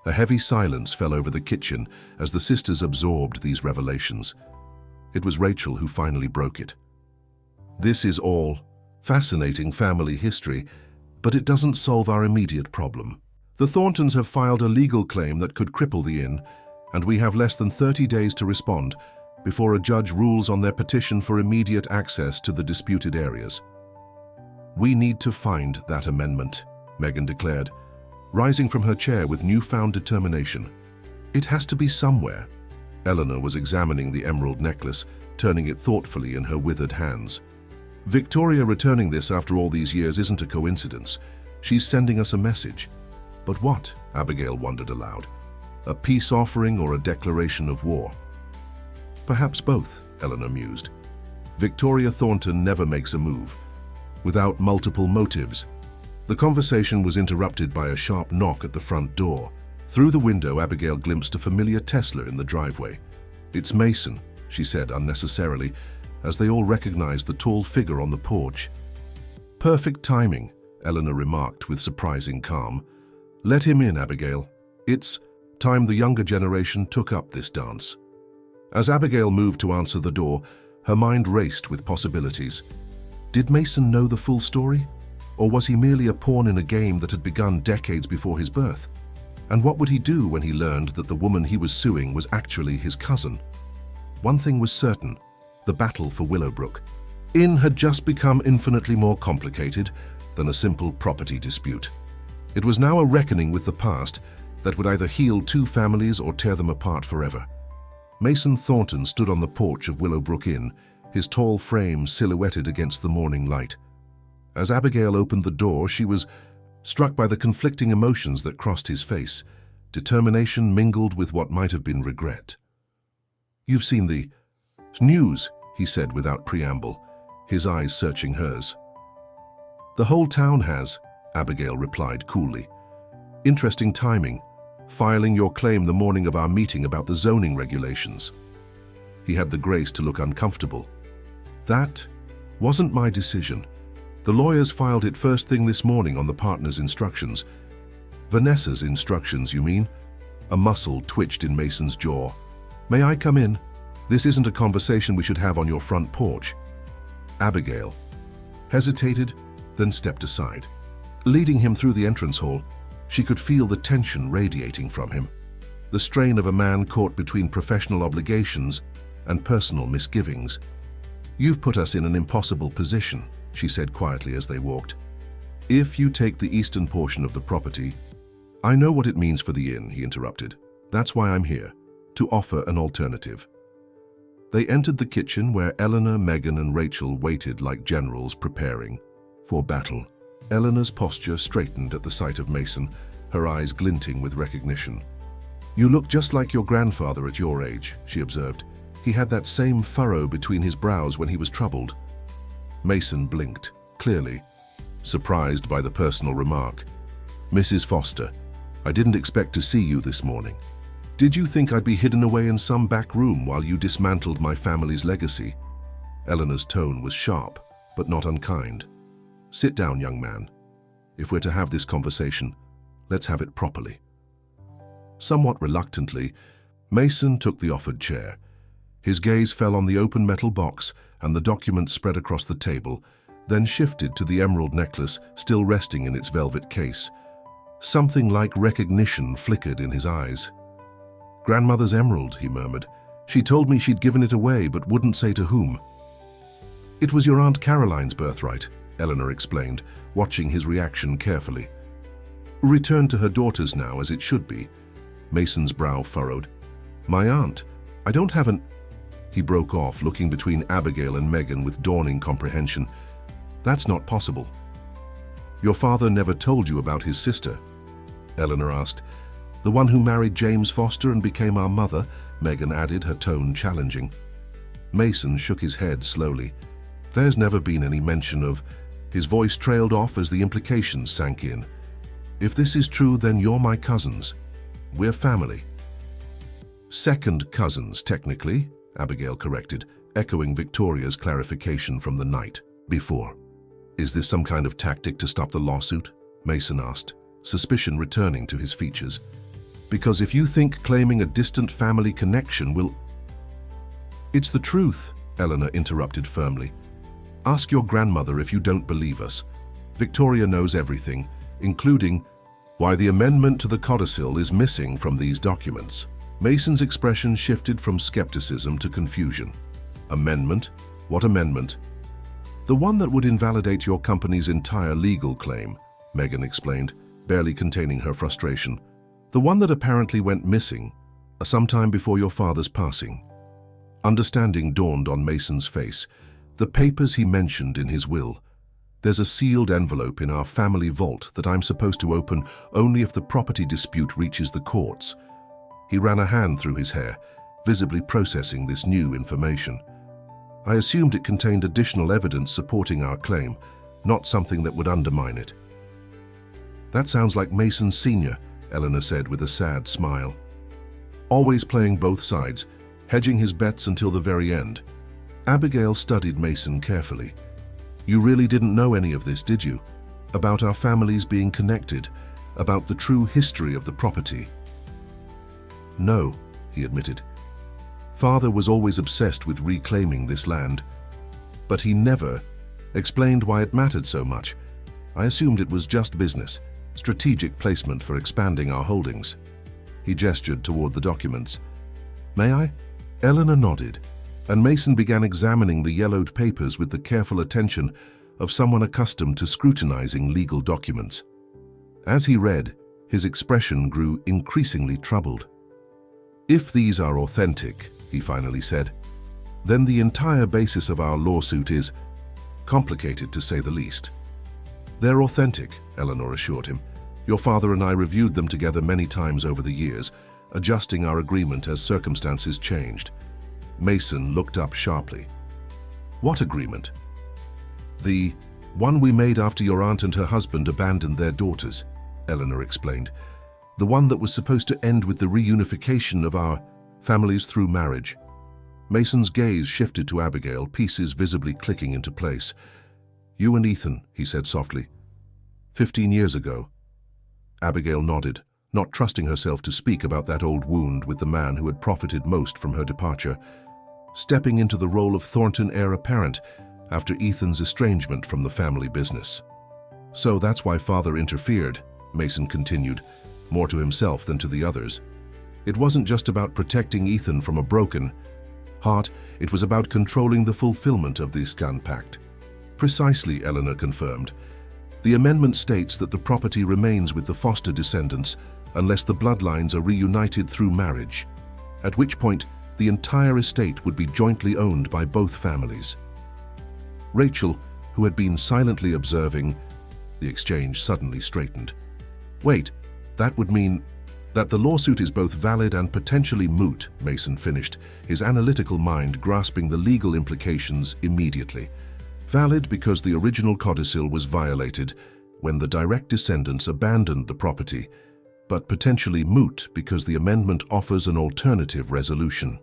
A heavy silence fell over the kitchen as the sisters absorbed these revelations. It was Rachel who finally broke it. This is all fascinating family history, but it doesn't solve our immediate problem. The Thorntons have filed a legal claim that could cripple the inn, and we have less than 30 days to respond before a judge rules on their petition for immediate access to the disputed areas. We need to find that amendment, Megan declared, rising from her chair with newfound determination. It has to be somewhere. Eleanor was examining the emerald necklace, turning it thoughtfully in her withered hands. Victoria returning this after all these years isn't a coincidence. She's sending us a message. But what? Abigail wondered aloud. A peace offering or a declaration of war? Perhaps both, Eleanor mused. Victoria Thornton never makes a move without multiple motives. The conversation was interrupted by a sharp knock at the front door. Through the window, Abigail glimpsed a familiar Tesla in the driveway. "It's Mason," she said unnecessarily, as they all recognized the tall figure on the porch. "Perfect timing," Eleanor remarked with surprising calm. "Let him in, Abigail. It's time the younger generation took up this dance." As Abigail moved to answer the door, her mind raced with possibilities. Did Mason know the full story? Or was he merely a pawn in a game that had begun decades before his birth? And what would he do when he learned that the woman he was suing was actually his cousin? One thing was certain: the battle for Willowbrook Inn had just become infinitely more complicated than a simple property dispute. It was now a reckoning with the past that would either heal two families or tear them apart forever. Mason Thornton stood on the porch of Willowbrook Inn, his tall frame silhouetted against the morning light. As Abigail opened the door, she was struck by the conflicting emotions that crossed his face, determination mingled with what might have been regret. "You've seen the news," he said without preamble, his eyes searching hers. "The whole town has," Abigail replied coolly. "Interesting timing, filing your claim the morning of our meeting about the zoning regulations." He had the grace to look uncomfortable. "That wasn't my decision. The lawyers filed it first thing this morning on the partner's instructions." "Vanessa's instructions, you mean?" A muscle twitched in Mason's jaw. "May I come in? This isn't a conversation we should have on your front porch." Abigail hesitated, then stepped aside. Leading him through the entrance hall, she could feel the tension radiating from him, the strain of a man caught between professional obligations and personal misgivings. "You've put us in an impossible position," she said quietly as they walked. "If you take the eastern portion of the property—" "I know what it means for the inn," he interrupted. "That's why I'm here, to offer an alternative." They entered the kitchen where Eleanor, Megan, and Rachel waited like generals preparing for battle. Eleanor's posture straightened at the sight of Mason, her eyes glinting with recognition. "You look just like your grandfather at your age," she observed. "He had that same furrow between his brows when he was troubled." Mason blinked, clearly surprised by the personal remark. "Mrs. Foster, I didn't expect to see you this morning. Did you think I'd be hidden away in some back room while you dismantled my family's legacy?" Eleanor's tone was sharp, but not unkind. "Sit down, young man. If we're to have this conversation, let's have it properly." Somewhat reluctantly, Mason took the offered chair. His gaze fell on the open metal box and the documents spread across the table, then shifted to the emerald necklace still resting in its velvet case. Something like recognition flickered in his eyes. "Grandmother's emerald," he murmured. "She told me she'd given it away but wouldn't say to whom." "It was your Aunt Caroline's birthright," Eleanor explained, watching his reaction carefully. "Returned to her daughters now, as it should be." Mason's brow furrowed. "My aunt? I don't have an—" He broke off, looking between Abigail and Megan with dawning comprehension. "That's not possible." "Your father never told you about his sister?" Eleanor asked. "The one who married James Foster and became our mother," Megan added, her tone challenging. Mason shook his head slowly. "There's never been any mention of—" His voice trailed off as the implications sank in. "If this is true, then you're my cousins. We're family." "Second cousins, technically," Abigail corrected, echoing Victoria's clarification from the night before. "Is this some kind of tactic to stop the lawsuit?" Mason asked, suspicion returning to his features. Because if you think claiming a distant family connection will... It's the truth, Eleanor interrupted firmly. Ask your grandmother if you don't believe us. Victoria knows everything, including why the amendment to the codicil is missing from these documents. Mason's expression shifted from skepticism to confusion. Amendment? What amendment? The one that would invalidate your company's entire legal claim, Megan explained, barely containing her frustration. The one that apparently went missing, sometime before your father's passing. Understanding dawned on Mason's face. The papers he mentioned in his will. There's a sealed envelope in our family vault that I'm supposed to open only if the property dispute reaches the courts. He ran a hand through his hair, visibly processing this new information. I assumed it contained additional evidence supporting our claim, not something that would undermine it. That sounds like Mason Sr., Eleanor said with a sad smile. Always playing both sides, hedging his bets until the very end. Abigail studied Mason carefully. You really didn't know any of this, did you? About our families being connected, about the true history of the property? No, he admitted. Father was always obsessed with reclaiming this land, but he never explained why it mattered so much. I assumed it was just business, strategic placement for expanding our holdings. He gestured toward the documents. May I? Eleanor nodded, and Mason began examining the yellowed papers with the careful attention of someone accustomed to scrutinizing legal documents. As he read, his expression grew increasingly troubled. If these are authentic, he finally said, then the entire basis of our lawsuit is complicated, to say the least. They're authentic, Eleanor assured him. Your father and I reviewed them together many times over the years, adjusting our agreement as circumstances changed. Mason looked up sharply. What agreement? The one we made after your aunt and her husband abandoned their daughters, Eleanor explained. The one that was supposed to end with the reunification of our families through marriage. Mason's gaze shifted to Abigail, pieces visibly clicking into place. You and Ethan, he said softly. 15 years ago. Abigail nodded, not trusting herself to speak about that old wound with the man who had profited most from her departure, stepping into the role of Thornton heir apparent after Ethan's estrangement from the family business. So that's why Father interfered, Mason continued, more to himself than to the others. It wasn't just about protecting Ethan from a broken heart, it was about controlling the fulfillment of this gun pact. Precisely, Eleanor confirmed. The amendment states that the property remains with the foster descendants unless the bloodlines are reunited through marriage, at which point the entire estate would be jointly owned by both families. Rachel, who had been silently observing the exchange, suddenly straightened. Wait, that would mean that the lawsuit is both valid and potentially moot, Mason finished, his analytical mind grasping the legal implications immediately. Valid because the original codicil was violated when the direct descendants abandoned the property, but potentially moot because the amendment offers an alternative resolution.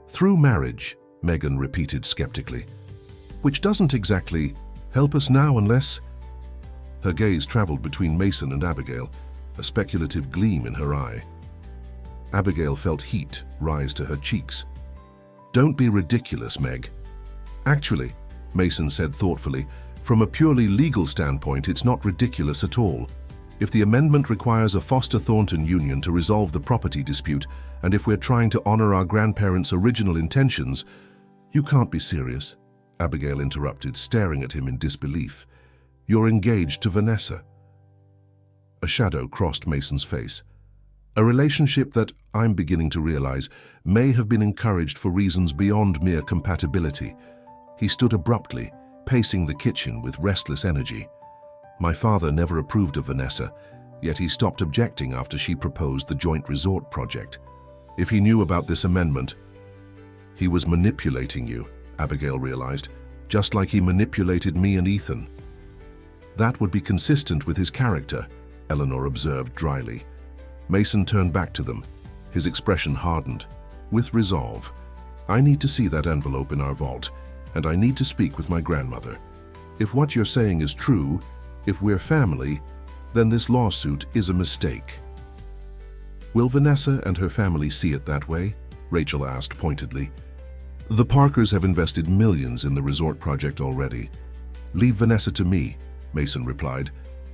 Through marriage, Megan repeated skeptically, which doesn't exactly help us now unless... Her gaze traveled between Mason and Abigail, a speculative gleam in her eye. Abigail felt heat rise to her cheeks. Don't be ridiculous, Meg. Actually, Mason said thoughtfully, from a purely legal standpoint, it's not ridiculous at all. If the amendment requires a Foster-Thornton union to resolve the property dispute, and if we're trying to honor our grandparents' original intentions... You can't be serious, Abigail interrupted, staring at him in disbelief. You're engaged to Vanessa. A shadow crossed Mason's face. A relationship that, I'm beginning to realize, may have been encouraged for reasons beyond mere compatibility. He stood abruptly, pacing the kitchen with restless energy. My father never approved of Vanessa, yet he stopped objecting after she proposed the joint resort project. If he knew about this amendment, he was manipulating you, Abigail realized, just like he manipulated me and Ethan. That would be consistent with his character, Eleanor observed dryly. Mason turned back to them, his expression hardened, with resolve. I need to see that envelope in our vault, and I need to speak with my grandmother. If what you're saying is true, if we're family, then this lawsuit is a mistake. Will Vanessa and her family see it that way? Rachel asked pointedly. The Parkers have invested millions in the resort project already. Leave Vanessa to me, Mason replied,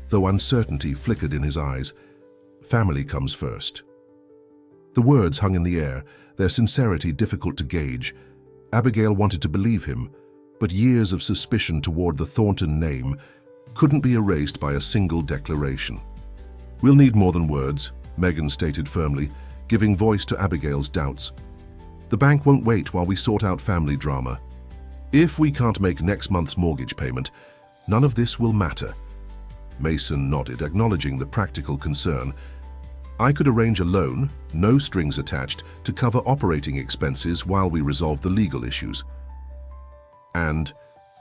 though uncertainty flickered in his eyes. Family comes first. The words hung in the air, their sincerity difficult to gauge. Abigail wanted to believe him, but years of suspicion toward the Thornton name couldn't be erased by a single declaration. We'll need more than words, Megan stated firmly, giving voice to Abigail's doubts. The bank won't wait while we sort out family drama. If we can't make next month's mortgage payment, none of this will matter. Mason nodded, acknowledging the practical concern. I could arrange a loan, no strings attached, to cover operating expenses while we resolve the legal issues. And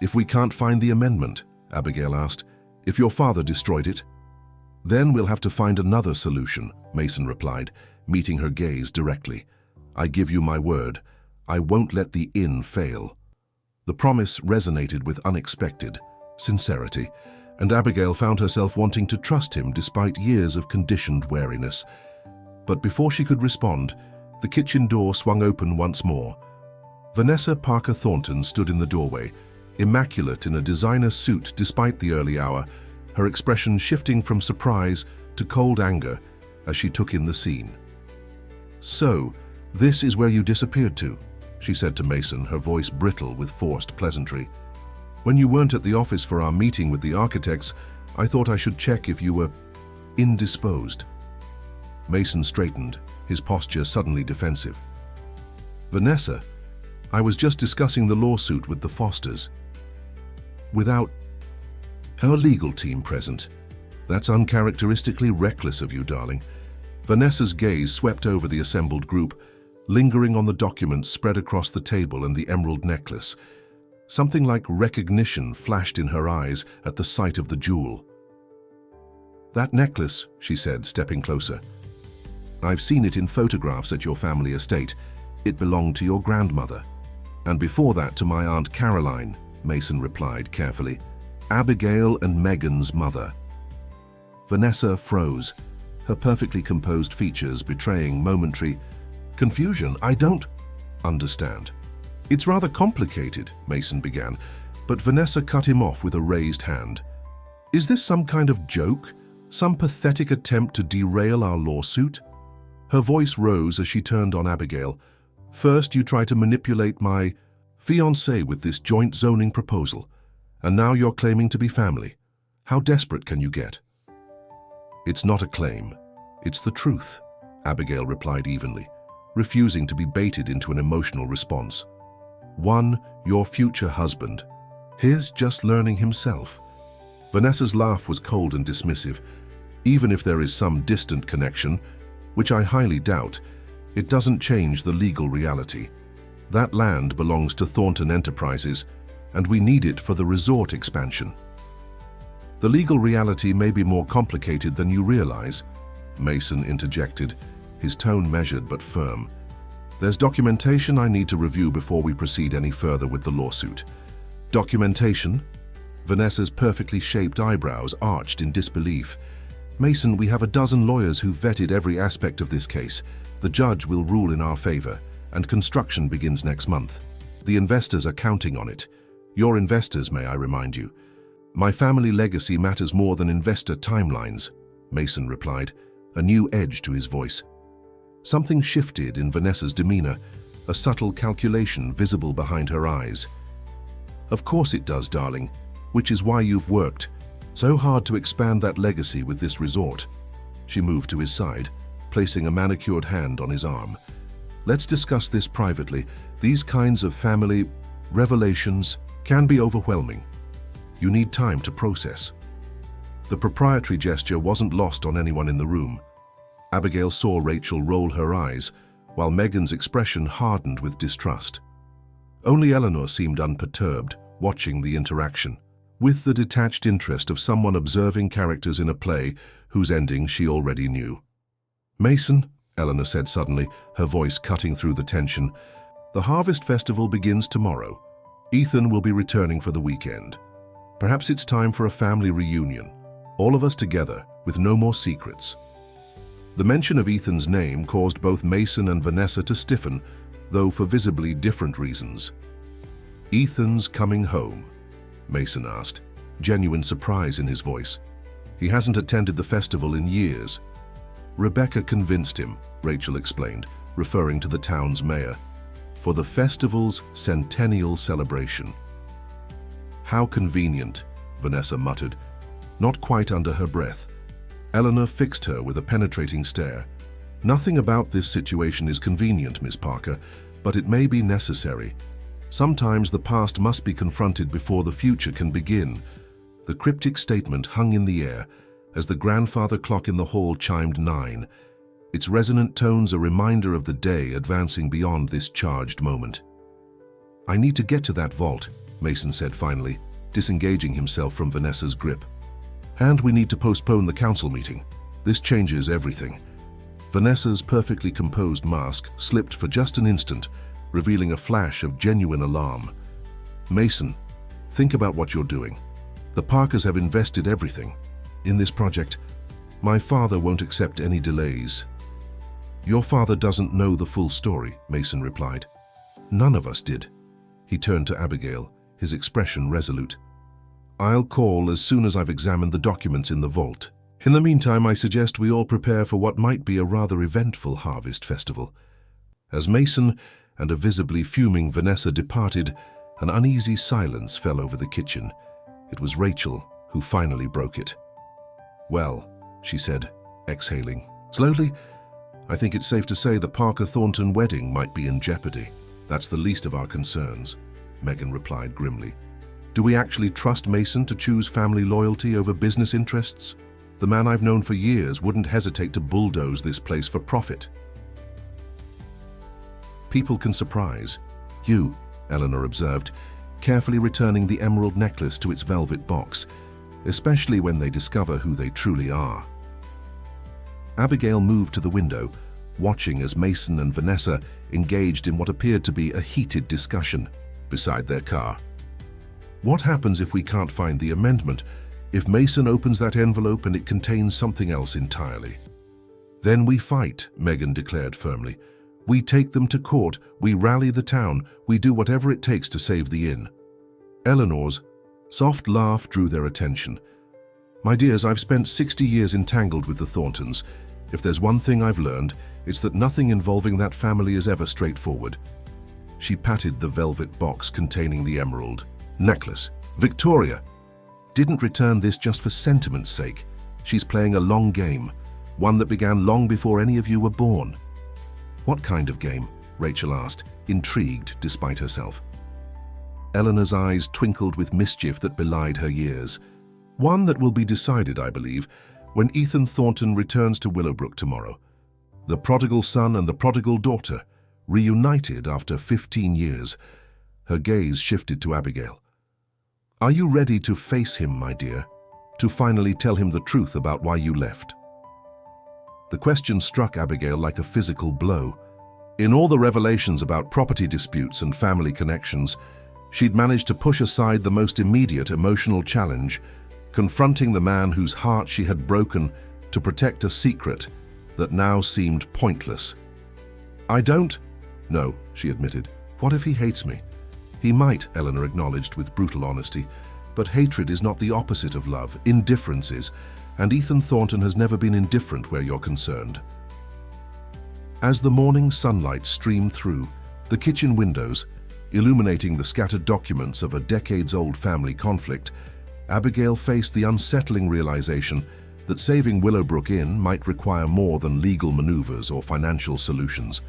if we can't find the amendment, Abigail asked, if your father destroyed it? Then we'll have to find another solution, Mason replied, meeting her gaze directly. I give you my word, I won't let the inn fail. The promise resonated with unexpected sincerity, and Abigail found herself wanting to trust him despite years of conditioned wariness. But before she could respond, the kitchen door swung open once more. Vanessa Parker Thornton stood in the doorway, immaculate in a designer suit despite the early hour, her expression shifting from surprise to cold anger as she took in the scene. So, this is where you disappeared to, she said to Mason, her voice brittle with forced pleasantry. When you weren't at the office for our meeting with the architects, I thought I should check if you were indisposed. Mason straightened, his posture suddenly defensive. Vanessa, I was just discussing the lawsuit with the Fosters. Without our legal team present. That's uncharacteristically reckless of you, darling. Vanessa's gaze swept over the assembled group, lingering on the documents spread across the table and the emerald necklace. Something like recognition flashed in her eyes at the sight of the jewel. That necklace, she said, stepping closer. I've seen it in photographs at your family estate. It belonged to your grandmother. And before that to my Aunt Caroline, Mason replied carefully. Abigail and Megan's mother. Vanessa froze, her perfectly composed features betraying momentary confusion. I don't understand. It's rather complicated, Mason began, but Vanessa cut him off with a raised hand. Is this some kind of joke? Some pathetic attempt to derail our lawsuit? Her voice rose as she turned on Abigail. First, you try to manipulate my fiancé with this joint zoning proposal, and now you're claiming to be family. How desperate can you get? It's not a claim. It's the truth, Abigail replied evenly, refusing to be baited into an emotional response. One, your future husband. Here's just learning himself. Vanessa's laugh was cold and dismissive. Even if there is some distant connection, which I highly doubt, it doesn't change the legal reality. That land belongs to Thornton Enterprises, and we need it for the resort expansion. The legal reality may be more complicated than you realize, Mason interjected, his tone measured but firm. There's documentation I need to review before we proceed any further with the lawsuit. Documentation? Vanessa's perfectly shaped eyebrows arched in disbelief. Mason, we have a dozen lawyers who've vetted every aspect of this case. The judge will rule in our favor, and construction begins next month. The investors are counting on it. Your investors, may I remind you. My family legacy matters more than investor timelines, Mason replied, a new edge to his voice. Something shifted in Vanessa's demeanor, a subtle calculation visible behind her eyes. Of course it does, darling, which is why you've worked so hard to expand that legacy with this resort. She moved to his side, placing a manicured hand on his arm. Let's discuss this privately. These kinds of family revelations can be overwhelming. You need time to process. The proprietary gesture wasn't lost on anyone in the room. Abigail saw Rachel roll her eyes, while Megan's expression hardened with distrust. Only Eleanor seemed unperturbed, watching the interaction, with the detached interest of someone observing characters in a play whose ending she already knew. Mason, Eleanor said suddenly, her voice cutting through the tension, the Harvest Festival begins tomorrow. Ethan will be returning for the weekend. Perhaps it's time for a family reunion. All of us together, with no more secrets. The mention of Ethan's name caused both Mason and Vanessa to stiffen, though for visibly different reasons. "Ethan's coming home?" Mason asked, genuine surprise in his voice. "He hasn't attended the festival in years." "Rebecca convinced him," Rachel explained, referring to the town's mayor, "for the festival's centennial celebration." "How convenient," Vanessa muttered, not quite under her breath. Eleanor fixed her with a penetrating stare. "Nothing about this situation is convenient, Miss Parker, but it may be necessary. Sometimes the past must be confronted before the future can begin." The cryptic statement hung in the air as the grandfather clock in the hall chimed 9, its resonant tones a reminder of the day advancing beyond this charged moment. "I need to get to that vault," Mason said finally, disengaging himself from Vanessa's grip. "And we need to postpone the council meeting. This changes everything." Vanessa's perfectly composed mask slipped for just an instant, revealing a flash of genuine alarm. "Mason, think about what you're doing. The Parkers have invested everything in this project. My father won't accept any delays." "Your father doesn't know the full story," Mason replied. "None of us did." He turned to Abigail, his expression resolute. "I'll call as soon as I've examined the documents in the vault. In the meantime, I suggest we all prepare for what might be a rather eventful harvest festival." As Mason and a visibly fuming Vanessa departed, an uneasy silence fell over the kitchen. It was Rachel who finally broke it. "Well," she said, exhaling slowly, "I think it's safe to say the Parker-Thornton wedding might be in jeopardy." "That's the least of our concerns," Megan replied grimly. "Do we actually trust Mason to choose family loyalty over business interests? The man I've known for years wouldn't hesitate to bulldoze this place for profit." "People can surprise you," Eleanor observed, carefully returning the emerald necklace to its velvet box, especially when they discover who they truly are. Abigail moved to the window, watching as Mason and Vanessa engaged in what appeared to be a heated discussion beside their car. "What happens if we can't find the amendment? If Mason opens that envelope and it contains something else entirely?" "Then we fight," Megan declared firmly. "We take them to court, we rally the town, we do whatever it takes to save the inn." Eleanor's soft laugh drew their attention. "My dears, I've spent 60 years entangled with the Thorntons. If there's one thing I've learned, it's that nothing involving that family is ever straightforward." She patted the velvet box containing the emerald necklace. "Victoria didn't return this just for sentiment's sake. She's playing a long game, one that began long before any of you were born." "What kind of game?" Rachel asked, intrigued despite herself. Eleanor's eyes twinkled with mischief that belied her years. "One that will be decided, I believe, when Ethan Thornton returns to Willowbrook tomorrow. The prodigal son and the prodigal daughter, reunited after 15 years. Her gaze shifted to Abigail. "Are you ready to face him, my dear? To finally tell him the truth about why you left?" The question struck Abigail like a physical blow. In all the revelations about property disputes and family connections, she'd managed to push aside the most immediate emotional challenge, confronting the man whose heart she had broken to protect a secret that now seemed pointless. "I don't know," she admitted. "What if he hates me?" "He might," Eleanor acknowledged with brutal honesty, "but hatred is not the opposite of love. Indifference is, and Ethan Thornton has never been indifferent where you're concerned." As the morning sunlight streamed through the kitchen windows, illuminating the scattered documents of a decades-old family conflict, Abigail faced the unsettling realization that saving Willowbrook Inn might require more than legal maneuvers or financial solutions.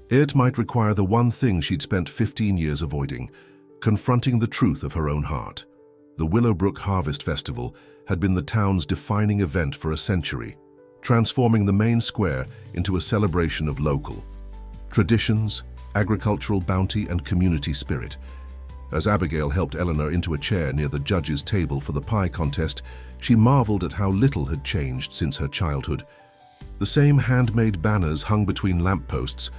It might require the one thing she'd spent 15 years avoiding, confronting the truth of her own heart. The Willowbrook Harvest Festival had been the town's defining event for a century, transforming the main square into a celebration of local traditions, agricultural bounty, and community spirit. As Abigail helped Eleanor into a chair near the judge's table for the pie contest, she marveled at how little had changed since her childhood. The same handmade banners hung between lampposts,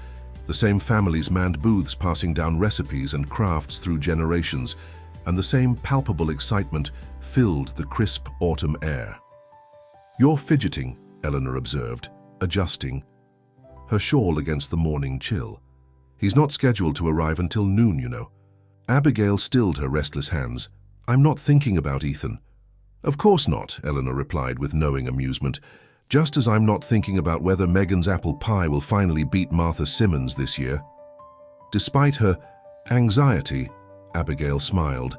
the same families manned booths passing down recipes and crafts through generations, and the same palpable excitement filled the crisp autumn air. "You're fidgeting," Eleanor observed, adjusting her shawl against the morning chill. "He's not scheduled to arrive until noon, you know." Abigail stilled her restless hands. "I'm not thinking about Ethan." "Of course not," Eleanor replied with knowing amusement. "Just as I'm not thinking about whether Megan's apple pie will finally beat Martha Simmons this year." Despite her anxiety, Abigail smiled.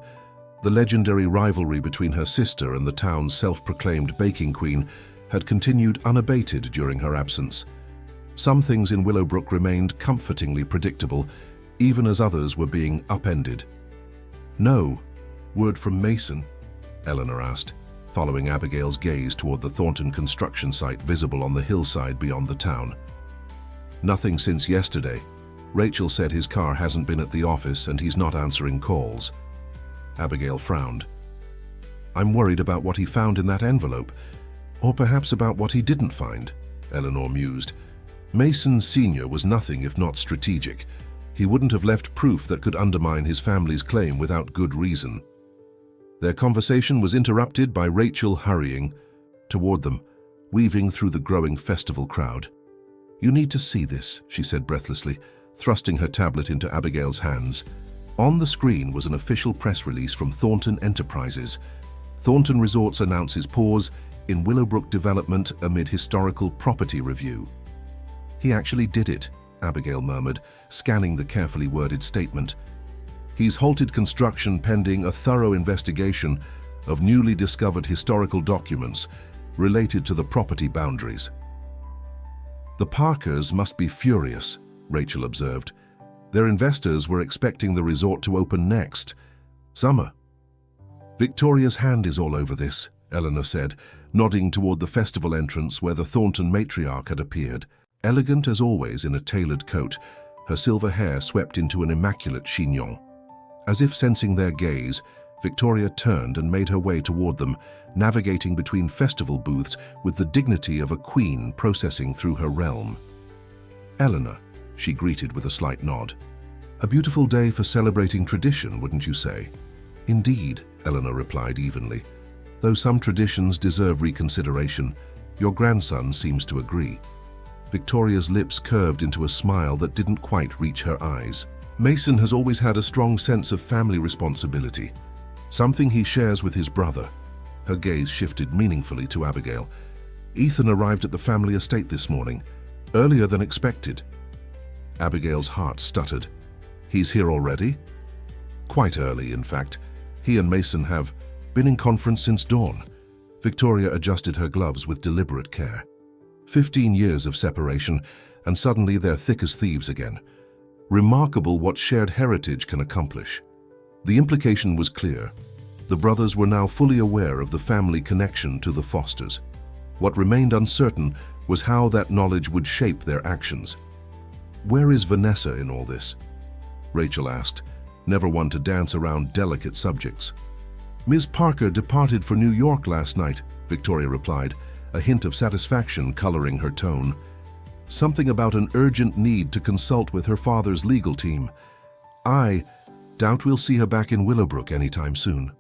The legendary rivalry between her sister and the town's self-proclaimed baking queen had continued unabated during her absence. Some things in Willowbrook remained comfortingly predictable, even as others were being upended. "No word from Mason?" Eleanor asked, following Abigail's gaze toward the Thornton construction site visible on the hillside beyond the town. "Nothing since yesterday. Rachel said his car hasn't been at the office and he's not answering calls." Abigail frowned. "I'm worried about what he found in that envelope, or perhaps about what he didn't find," Eleanor mused. "Mason Sr. was nothing if not strategic. He wouldn't have left proof that could undermine his family's claim without good reason." Their conversation was interrupted by Rachel hurrying toward them, weaving through the growing festival crowd. "You need to see this," she said breathlessly, thrusting her tablet into Abigail's hands. On the screen was an official press release from Thornton Enterprises. "Thornton Resorts announces pause in Willowbrook development amid historical property review." "He actually did it," Abigail murmured, scanning the carefully worded statement. "He's halted construction pending a thorough investigation of newly discovered historical documents related to the property boundaries." "The Parkers must be furious," Rachel observed. "Their investors were expecting the resort to open next summer." "Victoria's hand is all over this," Eleanor said, nodding toward the festival entrance where the Thornton matriarch had appeared. Elegant as always in a tailored coat, her silver hair swept into an immaculate chignon. As if sensing their gaze, Victoria turned and made her way toward them, navigating between festival booths with the dignity of a queen processing through her realm. "Eleanor," she greeted with a slight nod. "A beautiful day for celebrating tradition, wouldn't you say?" "Indeed," Eleanor replied evenly. "Though some traditions deserve reconsideration, your grandson seems to agree." Victoria's lips curved into a smile that didn't quite reach her eyes. "Mason has always had a strong sense of family responsibility, something he shares with his brother." Her gaze shifted meaningfully to Abigail. "Ethan arrived at the family estate this morning, earlier than expected." Abigail's heart stuttered. "He's here already?" "Quite early, in fact. He and Mason have been in conference since dawn." Victoria adjusted her gloves with deliberate care. 15 years of separation, and suddenly they're thick as thieves again. Remarkable what shared heritage can accomplish. The implication was clear. The brothers were now fully aware of the family connection to the Fosters. What remained uncertain was how that knowledge would shape their actions. "Where is Vanessa in all this?" Rachel asked, never one to dance around delicate subjects. "Ms. Parker departed for New York last night," Victoria replied, a hint of satisfaction coloring her tone. "Something about an urgent need to consult with her father's legal team. I doubt we'll see her back in Willowbrook anytime soon."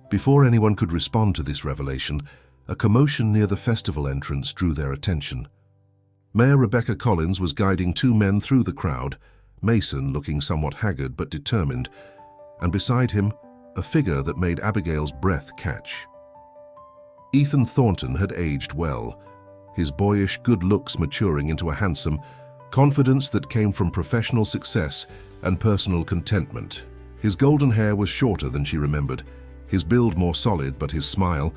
Before anyone could respond to this revelation, a commotion near the festival entrance drew their attention. Mayor Rebecca Collins was guiding two men through the crowd, Mason looking somewhat haggard but determined, and beside him, a figure that made Abigail's breath catch. Ethan Thornton had aged well, his boyish good looks maturing into a handsome confidence that came from professional success and personal contentment. His golden hair was shorter than she remembered, his build more solid, but his smile,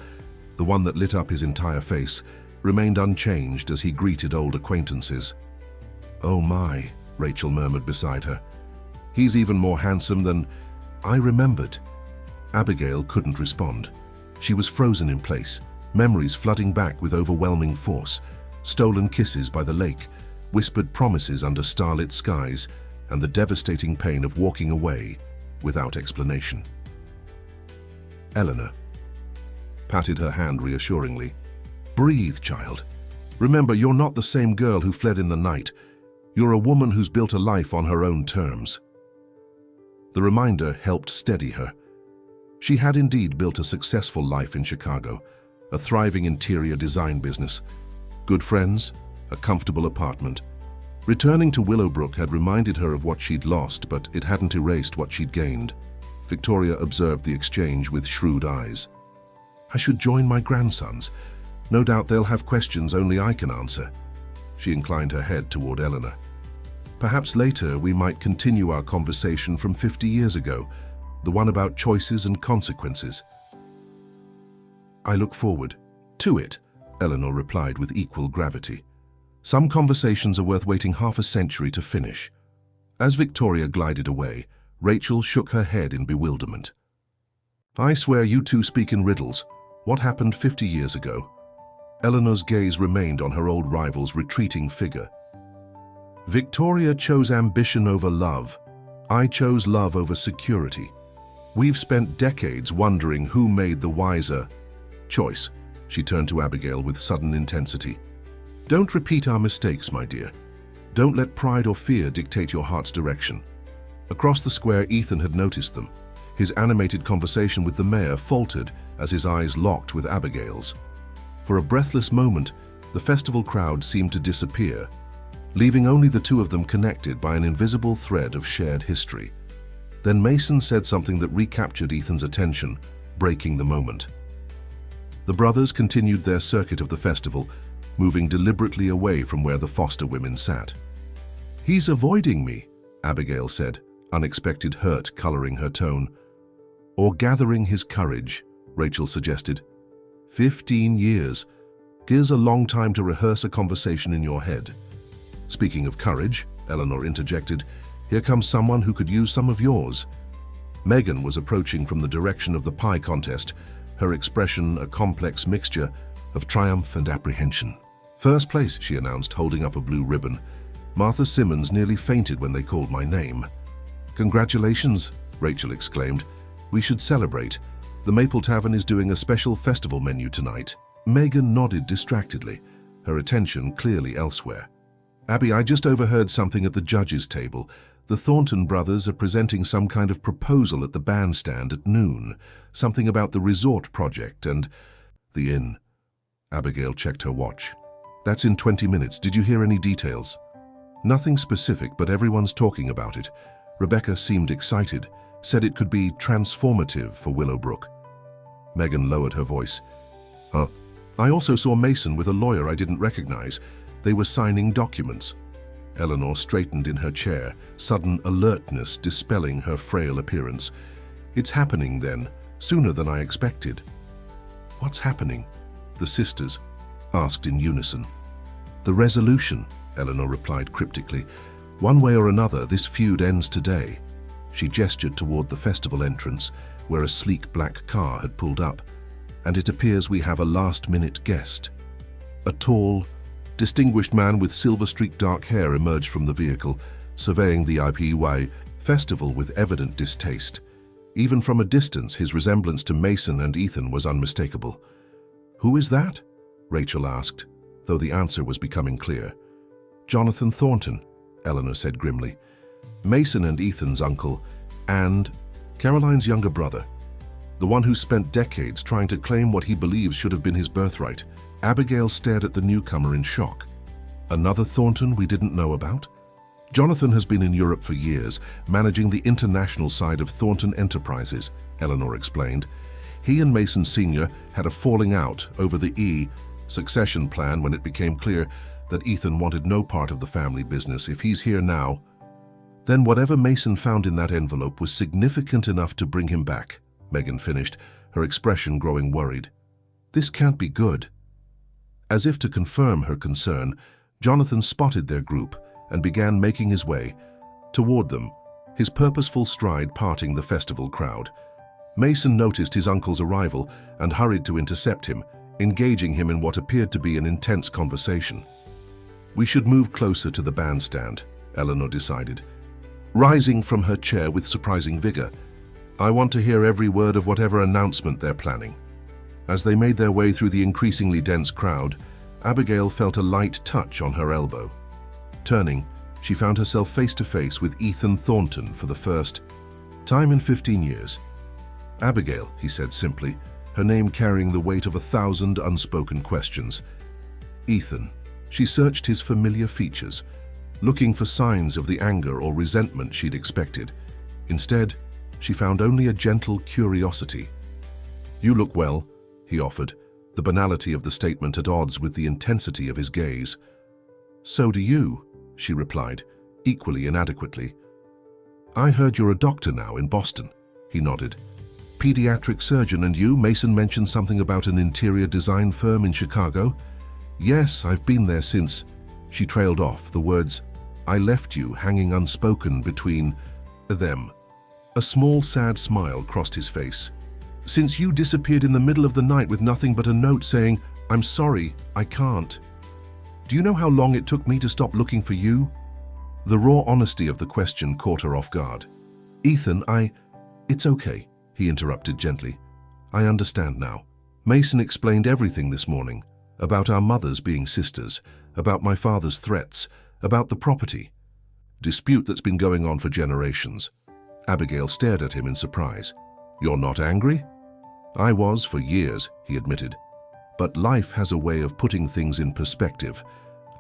the one that lit up his entire face, remained unchanged as he greeted old acquaintances. "Oh my," Rachel murmured beside her. "He's even more handsome than I remembered." Abigail couldn't respond. She was frozen in place, memories flooding back with overwhelming force, stolen kisses by the lake, whispered promises under starlit skies, and the devastating pain of walking away without explanation. Eleanor patted her hand reassuringly. "Breathe, child. Remember, you're not the same girl who fled in the night. You're a woman who's built a life on her own terms." The reminder helped steady her. She had indeed built a successful life in Chicago, a thriving interior design business, good friends, a comfortable apartment. Returning to Willowbrook had reminded her of what she'd lost, but it hadn't erased what she'd gained. Victoria observed the exchange with shrewd eyes. I should join my grandsons. No doubt they'll have questions only I can answer. She inclined her head toward Eleanor. Perhaps later we might continue our conversation from 50 years ago, the one about choices and consequences. I look forward to it, Eleanor replied with equal gravity. Some conversations are worth waiting half a century to finish. As Victoria glided away, Rachel shook her head in bewilderment. I swear you two speak in riddles. What happened 50 years ago? Eleanor's gaze remained on her old rival's retreating figure. Victoria chose ambition over love. I chose love over security. We've spent decades wondering who made the wiser choice. She turned to Abigail with sudden intensity. Don't repeat our mistakes, my dear. Don't let pride or fear dictate your heart's direction. Across the square, Ethan had noticed them. His animated conversation with the mayor faltered as his eyes locked with Abigail's. For a breathless moment, the festival crowd seemed to disappear, leaving only the two of them connected by an invisible thread of shared history. Then Mason said something that recaptured Ethan's attention, breaking the moment. The brothers continued their circuit of the festival, moving deliberately away from where the foster women sat. He's avoiding me, Abigail said, unexpected hurt coloring her tone. Or gathering his courage, Rachel suggested. 15 years. Here's a long time to rehearse a conversation in your head. Speaking of courage, Eleanor interjected, here comes someone who could use some of yours. Megan was approaching from the direction of the pie contest, her expression a complex mixture of triumph and apprehension. First place, she announced, holding up a blue ribbon. Martha Simmons nearly fainted when they called my name. Congratulations, Rachel exclaimed. We should celebrate. The Maple Tavern is doing a special festival menu tonight. Megan nodded distractedly, her attention clearly elsewhere. Abby, I just overheard something at the judges' table. The Thornton brothers are presenting some kind of proposal at the bandstand at noon. Something about the resort project and the inn. Abigail checked her watch. That's in 20 minutes. Did you hear any details? Nothing specific, but everyone's talking about it. Rebecca seemed excited, said it could be transformative for Willowbrook. Megan lowered her voice. I also saw Mason with a lawyer I didn't recognize. They were signing documents. Eleanor straightened in her chair, sudden alertness dispelling her frail appearance. It's happening then, sooner than I expected. What's happening? The sisters asked in unison. The resolution, Eleanor replied cryptically. One way or another, this feud ends today. She gestured toward the festival entrance, where a sleek black car had pulled up, and it appears we have a last-minute guest. A tall, distinguished man with silver-streaked dark hair emerged from the vehicle, surveying the IPY festival with evident distaste. Even from a distance, his resemblance to Mason and Ethan was unmistakable. Who is that? Rachel asked, though the answer was becoming clear. Jonathan Thornton, Eleanor said grimly. Mason and Ethan's uncle, and Caroline's younger brother. The one who spent decades trying to claim what he believes should have been his birthright. Abigail stared at the newcomer in shock. Another Thornton we didn't know about? Jonathan has been in Europe for years, managing the international side of Thornton Enterprises, Eleanor explained. He and Mason Sr. had a falling out over the succession plan when it became clear that Ethan wanted no part of the family business. If he's here now, then whatever Mason found in that envelope was significant enough to bring him back, Megan finished, her expression growing worried. This can't be good. As if to confirm her concern, Jonathan spotted their group and began making his way toward them, his purposeful stride parting the festival crowd. Mason noticed his uncle's arrival and hurried to intercept him, engaging him in what appeared to be an intense conversation. We should move closer to the bandstand, Eleanor decided, rising from her chair with surprising vigor. I want to hear every word of whatever announcement they're planning. As they made their way through the increasingly dense crowd, Abigail felt a light touch on her elbow. Turning, she found herself face to face with Ethan Thornton for the first time in 15 years. Abigail, he said simply, her name carrying the weight of 1,000 unspoken questions. Ethan. She searched his familiar features, looking for signs of the anger or resentment she'd expected. Instead, she found only a gentle curiosity. "You look well," he offered, the banality of the statement at odds with the intensity of his gaze. "So do you," she replied, equally inadequately. "I heard you're a doctor now in Boston," he nodded. "Pediatric surgeon, and you?" Mason mentioned something about an interior design firm in Chicago. "Yes, I've been there since." She trailed off, the words, "I left you," hanging unspoken between them. A small, sad smile crossed his face. "Since you disappeared in the middle of the night with nothing but a note saying, 'I'm sorry, I can't.' Do you know how long it took me to stop looking for you?" The raw honesty of the question caught her off guard. "Ethan, It's okay," he interrupted gently. "I understand now. Mason explained everything this morning, about our mothers being sisters, about my father's threats, about the property. Dispute that's been going on for generations." Abigail stared at him in surprise. "You're not angry?" "I was for years," he admitted. "But life has a way of putting things in perspective.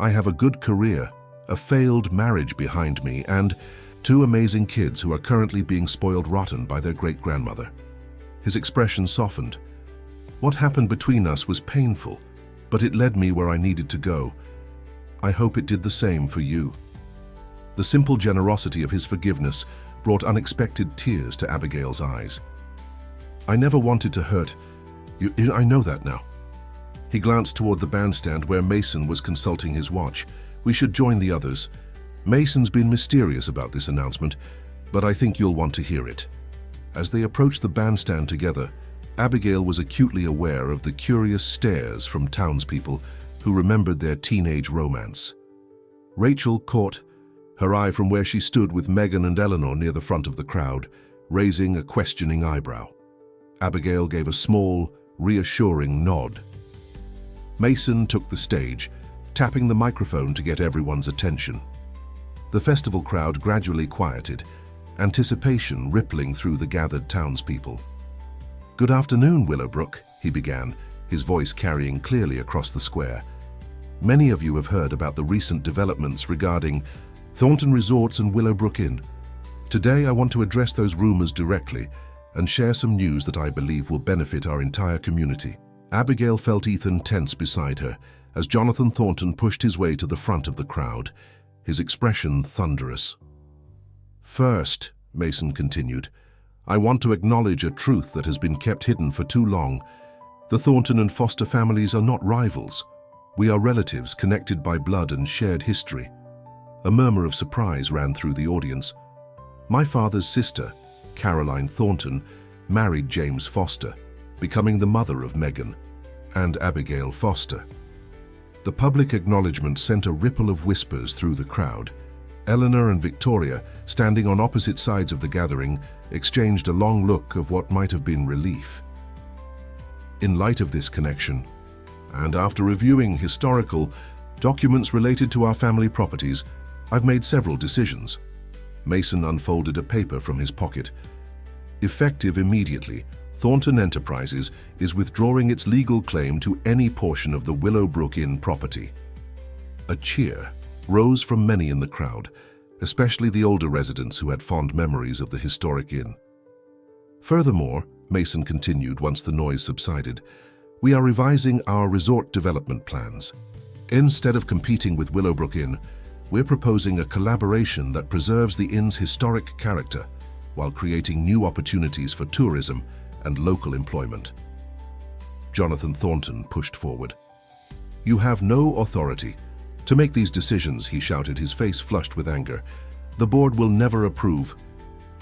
I have a good career, a failed marriage behind me, and 2 amazing kids who are currently being spoiled rotten by their great-grandmother." His expression softened. "What happened between us was painful, but it led me where I needed to go. I hope it did the same for you." The simple generosity of his forgiveness brought unexpected tears to Abigail's eyes. "I never wanted to hurt you. I know that now." He glanced toward the bandstand where Mason was consulting his watch. "We should join the others. Mason's been mysterious about this announcement, but I think you'll want to hear it." As they approached the bandstand together, Abigail was acutely aware of the curious stares from townspeople who remembered their teenage romance. Rachel caught her eye from where she stood with Megan and Eleanor near the front of the crowd, raising a questioning eyebrow. Abigail gave a small, reassuring nod. Mason took the stage, tapping the microphone to get everyone's attention. The festival crowd gradually quieted, anticipation rippling through the gathered townspeople. "Good afternoon, Willowbrook," he began, his voice carrying clearly across the square. "Many of you have heard about the recent developments regarding Thornton Resorts and Willowbrook Inn. Today I want to address those rumors directly and share some news that I believe will benefit our entire community." Abigail felt Ethan tense beside her as Jonathan Thornton pushed his way to the front of the crowd, his expression thunderous. "First," Mason continued, "I want to acknowledge a truth that has been kept hidden for too long. The Thornton and Foster families are not rivals. We are relatives connected by blood and shared history." A murmur of surprise ran through the audience. "My father's sister, Caroline Thornton, married James Foster, becoming the mother of Megan and Abigail Foster." The public acknowledgement sent a ripple of whispers through the crowd. Eleanor and Victoria, standing on opposite sides of the gathering, exchanged a long look of what might have been relief. In light of this connection, and after reviewing historical documents related to our family properties, I've made several decisions. Mason unfolded a paper from his pocket. "Effective immediately, Thornton Enterprises is withdrawing its legal claim to any portion of the Willowbrook Inn property." A cheer rose from many in the crowd, especially the older residents who had fond memories of the historic inn. "Furthermore," Mason continued once the noise subsided, "we are revising our resort development plans. Instead of competing with Willowbrook Inn, we're proposing a collaboration that preserves the inn's historic character while creating new opportunities for tourism and local employment." Jonathan Thornton pushed forward. "You have no authority to make these decisions," he shouted, his face flushed with anger. "The board will never approve."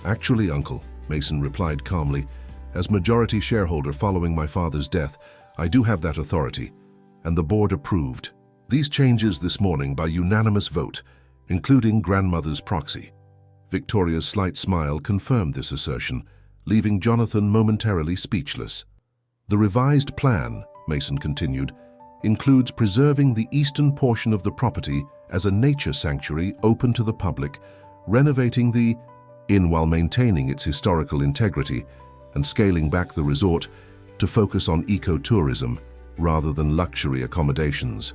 "Actually, Uncle," Mason replied calmly, "as majority shareholder following my father's death, I do have that authority, and the board approved these changes this morning by unanimous vote, including grandmother's proxy." Victoria's slight smile confirmed this assertion, leaving Jonathan momentarily speechless. "The revised plan," Mason continued, "includes preserving the eastern portion of the property as a nature sanctuary open to the public, renovating the inn while maintaining its historical integrity, and scaling back the resort to focus on ecotourism rather than luxury accommodations.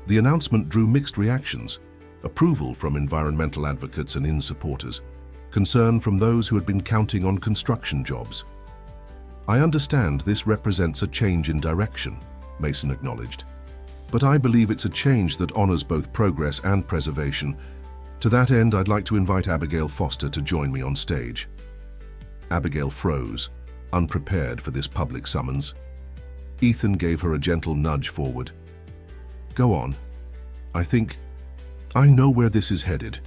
The announcement drew mixed reactions: approval from environmental advocates and inn supporters, concern from those who had been counting on construction jobs. "I understand this represents a change in direction," Mason acknowledged. "But I believe it's a change that honors both progress and preservation. To that end, I'd like to invite Abigail Foster to join me on stage." Abigail froze, unprepared for this public summons. Ethan gave her a gentle nudge forward. "Go on. I know where this is headed."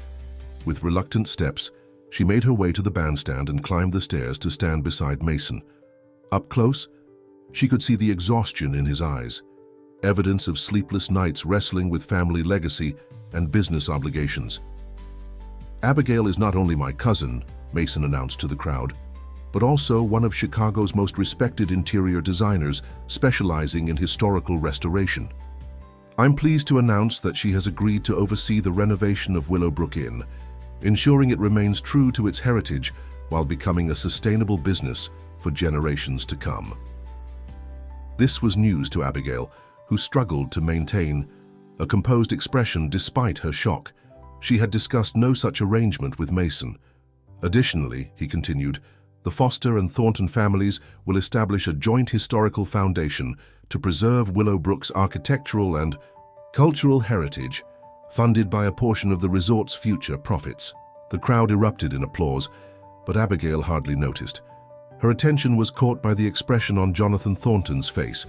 With reluctant steps, she made her way to the bandstand and climbed the stairs to stand beside Mason. Up close, she could see the exhaustion in his eyes, evidence of sleepless nights wrestling with family legacy and business obligations. "Abigail is not only my cousin," Mason announced to the crowd, "but also one of Chicago's most respected interior designers specializing in historical restoration. I'm pleased to announce that she has agreed to oversee the renovation of Willowbrook Inn, ensuring it remains true to its heritage while becoming a sustainable business for generations to come." This was news to Abigail, who struggled to maintain a composed expression despite her shock. She had discussed no such arrangement with Mason. "Additionally," he continued, "the Foster and Thornton families will establish a joint historical foundation to preserve Willowbrook's architectural and cultural heritage, funded by a portion of the resort's future profits." The crowd erupted in applause, but Abigail hardly noticed. Her attention was caught by the expression on Jonathan Thornton's face,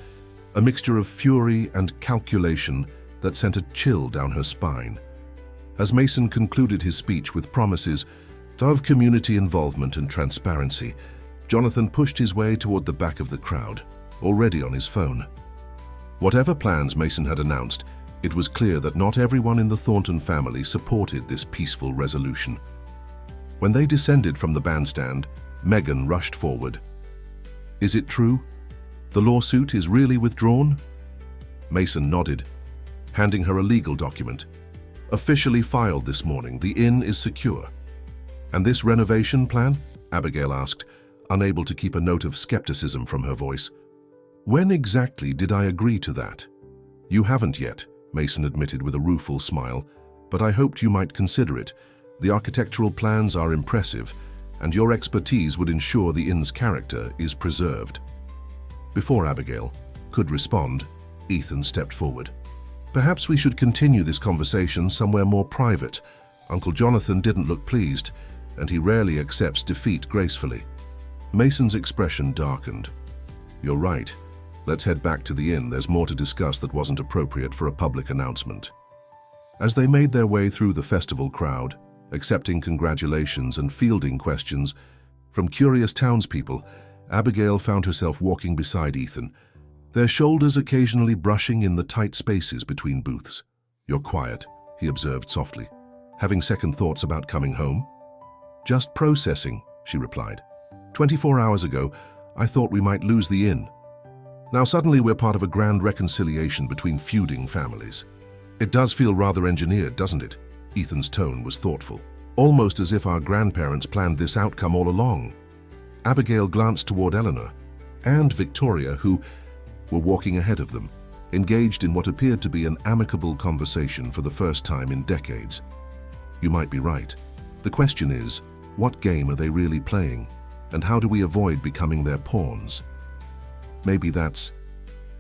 a mixture of fury and calculation that sent a chill down her spine. As Mason concluded his speech with promises of community involvement and transparency, Jonathan pushed his way toward the back of the crowd, already on his phone. Whatever plans Mason had announced, it was clear that not everyone in the Thornton family supported this peaceful resolution. When they descended from the bandstand, Megan rushed forward. "Is it true? The lawsuit is really withdrawn?" Mason nodded, handing her a legal document. "Officially filed this morning, the inn is secure." "And this renovation plan?" Abigail asked, unable to keep a note of skepticism from her voice. "When exactly did I agree to that?" "You haven't yet," Mason admitted with a rueful smile, "but I hoped you might consider it. The architectural plans are impressive, and your expertise would ensure the inn's character is preserved." Before Abigail could respond, Ethan stepped forward. "Perhaps we should continue this conversation somewhere more private. Uncle Jonathan didn't look pleased, and he rarely accepts defeat gracefully." Mason's expression darkened. "You're right. Let's head back to the inn. There's more to discuss that wasn't appropriate for a public announcement." As they made their way through the festival crowd, accepting congratulations and fielding questions from curious townspeople, Abigail found herself walking beside Ethan, their shoulders occasionally brushing in the tight spaces between booths. "You're quiet," he observed softly. "Having second thoughts about coming home?" "Just processing," she replied. 24 hours ago, I thought we might lose the inn. Now suddenly we're part of a grand reconciliation between feuding families. It does feel rather engineered, doesn't it?" Ethan's tone was thoughtful, almost as if our grandparents planned this outcome all along. Abigail glanced toward Eleanor and Victoria, who were walking ahead of them, engaged in what appeared to be an amicable conversation for the first time in decades. "You might be right. The question is, what game are they really playing, and how do we avoid becoming their pawns?" "Maybe that's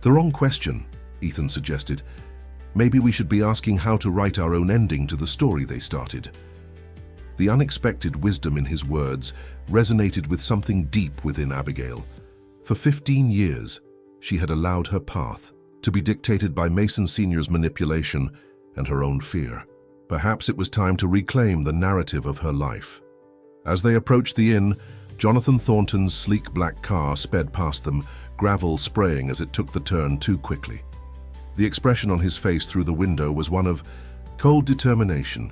the wrong question," Ethan suggested. "Maybe we should be asking how to write our own ending to the story they started." The unexpected wisdom in his words resonated with something deep within Abigail. For 15 years, she had allowed her path to be dictated by Mason Sr.'s manipulation and her own fear. Perhaps it was time to reclaim the narrative of her life. As they approached the inn, Jonathan Thornton's sleek black car sped past them, gravel spraying as it took the turn too quickly. The expression on his face through the window was one of cold determination.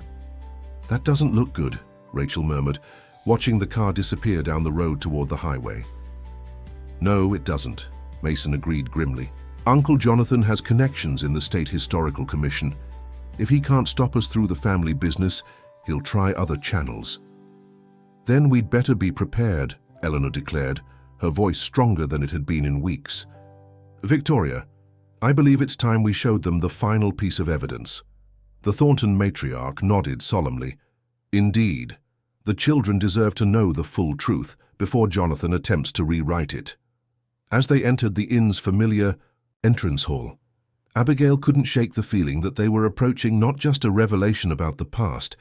"That doesn't look good," Rachel murmured, watching the car disappear down the road toward the highway. "No, it doesn't," Mason agreed grimly. "Uncle Jonathan has connections in the State Historical Commission. If he can't stop us through the family business, he'll try other channels." "Then we'd better be prepared," Eleanor declared, her voice stronger than it had been in weeks. "Victoria, I believe it's time we showed them the final piece of evidence." The Thornton matriarch nodded solemnly. "Indeed, the children deserve to know the full truth before Jonathan attempts to rewrite it." As they entered the inn's familiar entrance hall, Abigail couldn't shake the feeling that they were approaching not just a revelation about the past,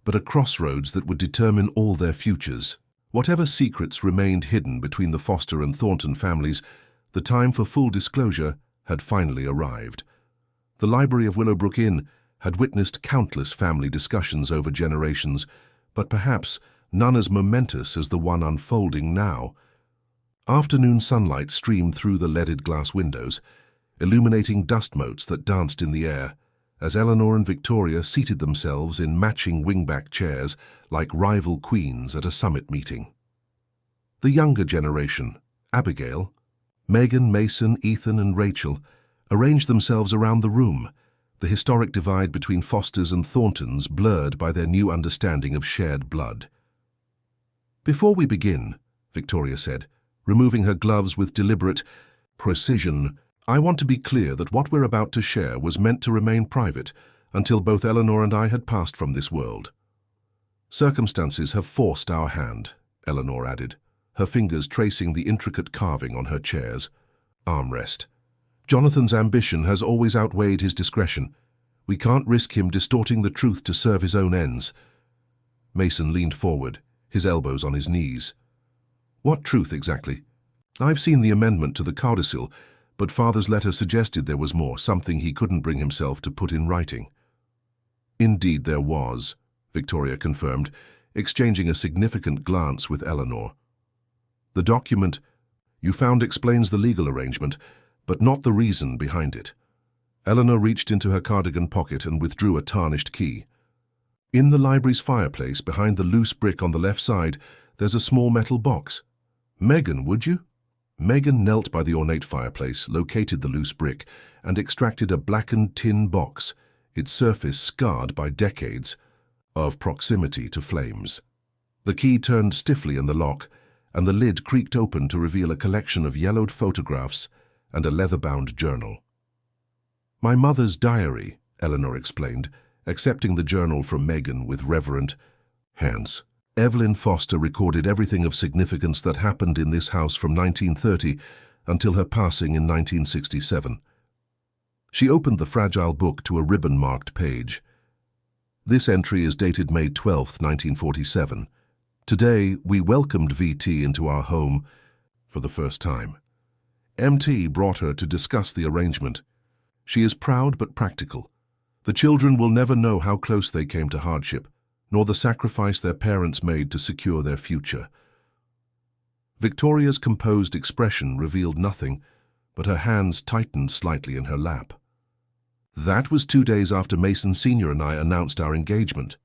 but a crossroads that would determine all their futures. Whatever secrets remained hidden between the Foster and Thornton families, the time for full disclosure had finally arrived. The library of Willowbrook Inn had witnessed countless family discussions over generations, but perhaps none as momentous as the one unfolding now. Afternoon sunlight streamed through the leaded glass windows, illuminating dust motes that danced in the air, as Eleanor and Victoria seated themselves in matching wingback chairs like rival queens at a summit meeting. The younger generation, Abigail, Megan, Mason, Ethan, and Rachel, arranged themselves around the room, the historic divide between Fosters and Thorntons blurred by their new understanding of shared blood. "Before we begin," Victoria said, removing her gloves with deliberate precision, "I want to be clear that what we're about to share was meant to remain private until both Eleanor and I had passed from this world. Circumstances have forced our hand," Eleanor added, her fingers tracing the intricate carving on her chair's armrest. "Jonathan's ambition has always outweighed his discretion. We can't risk him distorting the truth to serve his own ends." Mason leaned forward, his elbows on his knees. "What truth exactly? I've seen the amendment to the codicil, but Father's letter suggested there was more, something he couldn't bring himself to put in writing." "Indeed there was," Victoria confirmed, exchanging a significant glance with Eleanor. "The document you found explains the legal arrangement, but not the reason behind it." Eleanor reached into her cardigan pocket and withdrew a tarnished key. "In the library's fireplace, behind the loose brick on the left side, there's a small metal box. Megan, would you?" Megan knelt by the ornate fireplace, located the loose brick, and extracted a blackened tin box, its surface scarred by decades of proximity to flames. The key turned stiffly in the lock, and the lid creaked open to reveal a collection of yellowed photographs and a leather-bound journal. "My mother's diary," Eleanor explained, accepting the journal from Megan with reverent hands. "Evelyn Foster recorded everything of significance that happened in this house from 1930 until her passing in 1967. She opened the fragile book to a ribbon-marked page. This entry is dated May 12, 1947. Today, we welcomed VT into our home for the first time. MT brought her to discuss the arrangement. She is proud but practical. The children will never know how close they came to hardship, nor the sacrifice their parents made to secure their future." Victoria's composed expression revealed nothing, but her hands tightened slightly in her lap. "That was 2 days after Mason Sr. and I announced our engagement."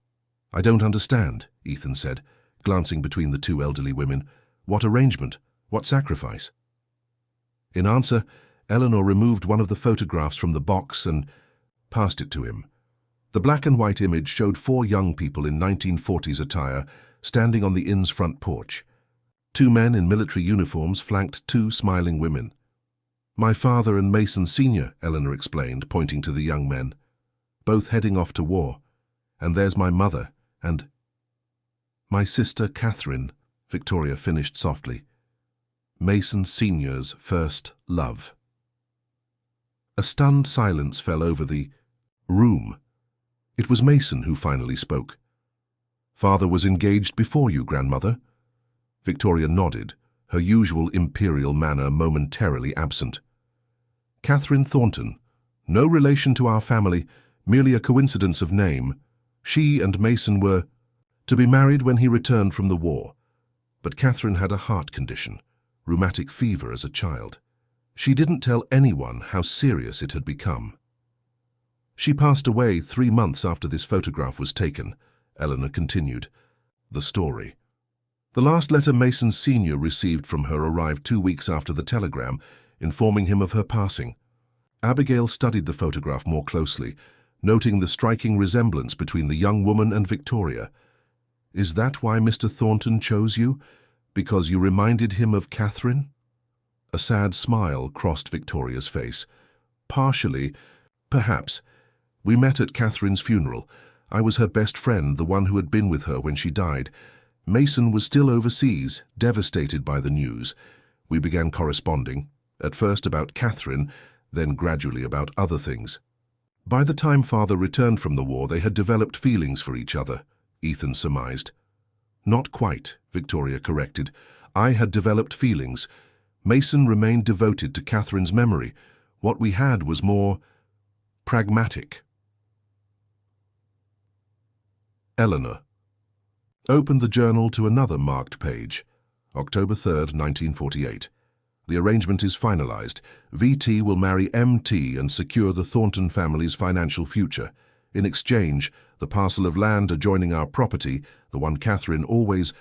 "I don't understand," Ethan said, glancing between the two elderly women. "What arrangement? What sacrifice?" In answer, Eleanor removed one of the photographs from the box and passed it to him. The black and white image showed 4 young people in 1940s attire standing on the inn's front porch. 2 men in military uniforms flanked 2 smiling women. "My father and Mason Sr., Eleanor explained, pointing to the young men. "Both heading off to war. And there's my mother, and—" "My sister Catherine," Victoria finished softly. "Mason Sr.'s first love." A stunned silence fell over the room. It was Mason who finally spoke. "Father was engaged before you, grandmother?" Victoria nodded, her usual imperial manner momentarily absent. "Catherine Thornton. No relation to our family, merely a coincidence of name. She and Mason were to be married when he returned from the war. But Catherine had a heart condition, rheumatic fever as a child. She didn't tell anyone how serious it had become. She passed away 3 months after this photograph was taken," Eleanor continued. The story. The last letter Mason Sr. received from her arrived 2 weeks after the telegram, informing him of her passing. Abigail studied the photograph more closely, noting the striking resemblance between the young woman and Victoria. "Is that why Mr. Thornton chose you? Because you reminded him of Catherine? A sad smile crossed Victoria's face. Partially, perhaps. We met at Catherine's funeral. I was her best friend, the one who had been with her when she died. Mason was still overseas, devastated by the news. We began corresponding, at first about Catherine, then gradually about other things. By the time Father returned from the war, they had developed feelings for each other, Ethan surmised. Not quite, Victoria corrected. I had developed feelings. Mason remained devoted to Catherine's memory. What we had was more pragmatic. Eleanor. Opened the journal to another marked page. October 3rd, 1948. The arrangement is finalized. VT will marry MT and secure the Thornton family's financial future. In exchange, the parcel of land adjoining our property, the one Catherine always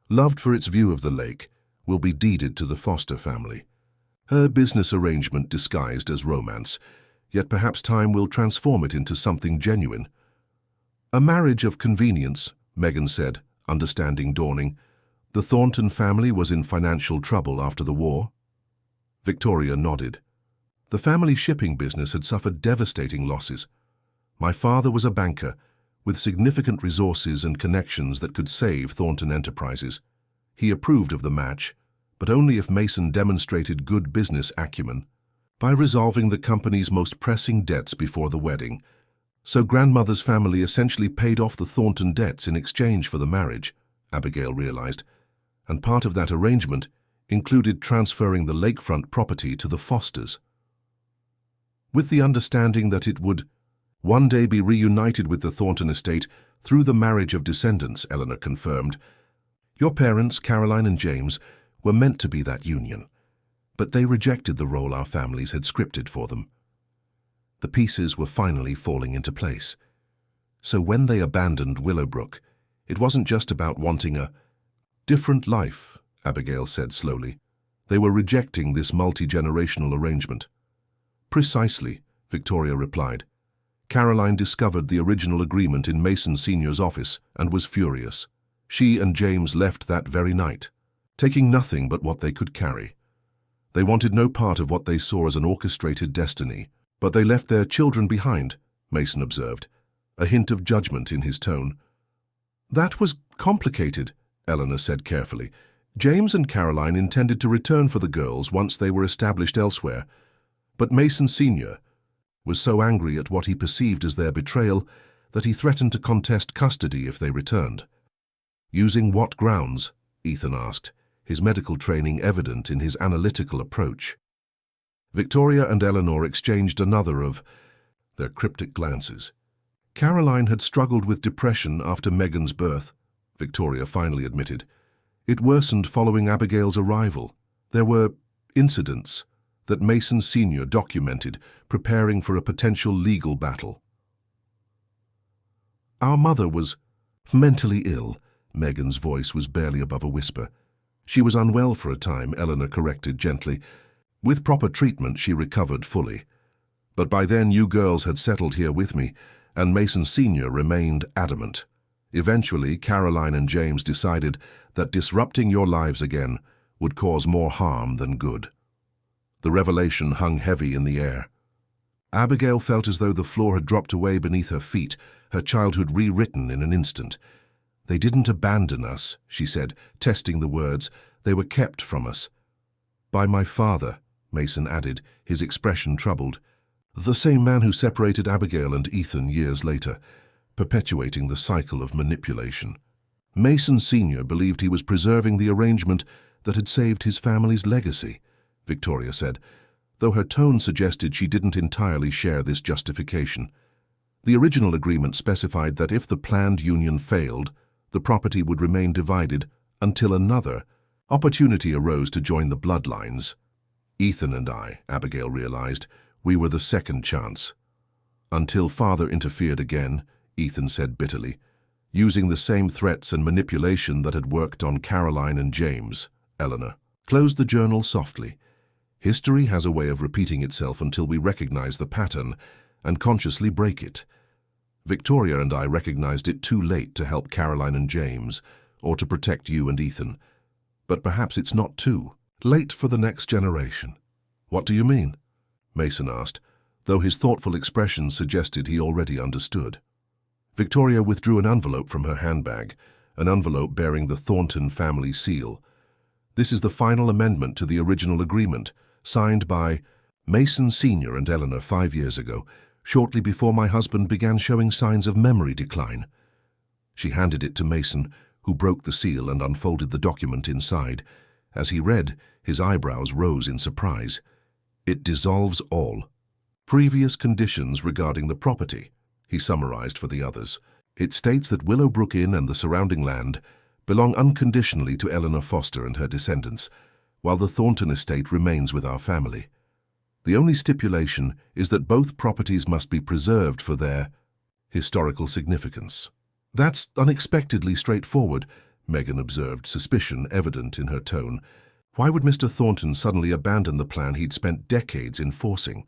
loved for its view of the lake, will be deeded to the Foster family. Her business arrangement disguised as romance, yet perhaps time will transform it into something genuine. A marriage of convenience, Megan said, understanding dawning. The Thornton family was in financial trouble after the war. Victoria nodded. The family shipping business had suffered devastating losses. My father was a banker, with significant resources and connections that could save Thornton Enterprises. He approved of the match, but only if Mason demonstrated good business acumen, by resolving the company's most pressing debts before the wedding. So grandmother's family essentially paid off the Thornton debts in exchange for the marriage, Abigail realized, and part of that arrangement included transferring the lakefront property to the Fosters. With the understanding that it would one day be reunited with the Thornton estate through the marriage of descendants, Eleanor confirmed. Your parents, Caroline and James, were meant to be that union, but they rejected the role our families had scripted for them. The pieces were finally falling into place. So when they abandoned Willowbrook, it wasn't just about wanting a different life, Abigail said slowly. They were rejecting this multi-generational arrangement. Precisely, Victoria replied. Caroline discovered the original agreement in Mason Sr.'s office and was furious. She and James left that very night, taking nothing but what they could carry. They wanted no part of what they saw as an orchestrated destiny, but they left their children behind, Mason observed, a hint of judgment in his tone. That was complicated, Eleanor said carefully. James and Caroline intended to return for the girls once they were established elsewhere, but Mason Sr. was so angry at what he perceived as their betrayal that he threatened to contest custody if they returned. Using what grounds? Ethan asked, his medical training evident in his analytical approach. Victoria and Eleanor exchanged another of their cryptic glances. Caroline had struggled with depression after Megan's birth, Victoria finally admitted. It worsened following Abigail's arrival. There were incidents that Mason Sr. documented, preparing for a potential legal battle. Our mother was mentally ill. Megan's voice was barely above a whisper. She was unwell for a time, Eleanor corrected gently. With proper treatment, she recovered fully. But by then you girls had settled here with me, and Mason Sr. remained adamant. Eventually, Caroline and James decided that disrupting your lives again would cause more harm than good. The revelation hung heavy in the air. Abigail felt as though the floor had dropped away beneath her feet, her childhood rewritten in an instant. They didn't abandon us, she said, testing the words. They were kept from us. By my father, Mason added, his expression troubled. The same man who separated Abigail and Ethan years later, perpetuating the cycle of manipulation. Mason Sr. believed he was preserving the arrangement that had saved his family's legacy, Victoria said, though her tone suggested she didn't entirely share this justification. The original agreement specified that if the planned union failed, the property would remain divided until another opportunity arose to join the bloodlines. Ethan and I, Abigail realized, we were the second chance. Until father interfered again, Ethan said bitterly, using the same threats and manipulation that had worked on Caroline and James. Eleanor closed the journal softly. History has a way of repeating itself until we recognize the pattern and consciously break it. Victoria and I recognized it too late to help Caroline and James, or to protect you and Ethan. But perhaps it's not too late for the next generation. What do you mean? Mason asked, though his thoughtful expression suggested he already understood. Victoria withdrew an envelope from her handbag, an envelope bearing the Thornton family seal. This is the final amendment to the original agreement, signed by Mason Sr. and Eleanor 5 years ago, shortly before my husband began showing signs of memory decline. She handed it to Mason, who broke the seal and unfolded the document inside. As he read, his eyebrows rose in surprise. It dissolves all previous conditions regarding the property, he summarized for the others. It states that Willowbrook Inn and the surrounding land belong unconditionally to Eleanor Foster and her descendants, while the Thornton estate remains with our family. The only stipulation is that both properties must be preserved for their historical significance. That's unexpectedly straightforward, Megan observed, suspicion evident in her tone. Why would Mr. Thornton suddenly abandon the plan he'd spent decades enforcing?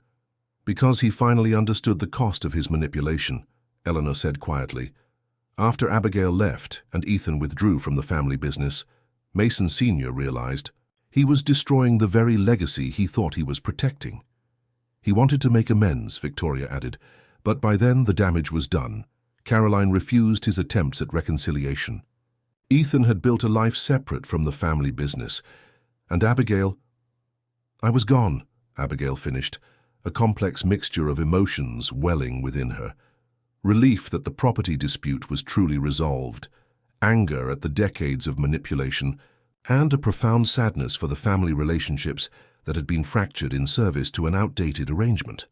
Because he finally understood the cost of his manipulation, Eleanor said quietly. After Abigail left and Ethan withdrew from the family business, Mason Sr. realized he was destroying the very legacy he thought he was protecting. He wanted to make amends, Victoria added, but by then the damage was done. Caroline refused his attempts at reconciliation. Ethan had built a life separate from the family business, and Abigail— I was gone, Abigail finished, a complex mixture of emotions welling within her. Relief that the property dispute was truly resolved, anger at the decades of manipulation, and a profound sadness for the family relationships that had been fractured in service to an outdated arrangement.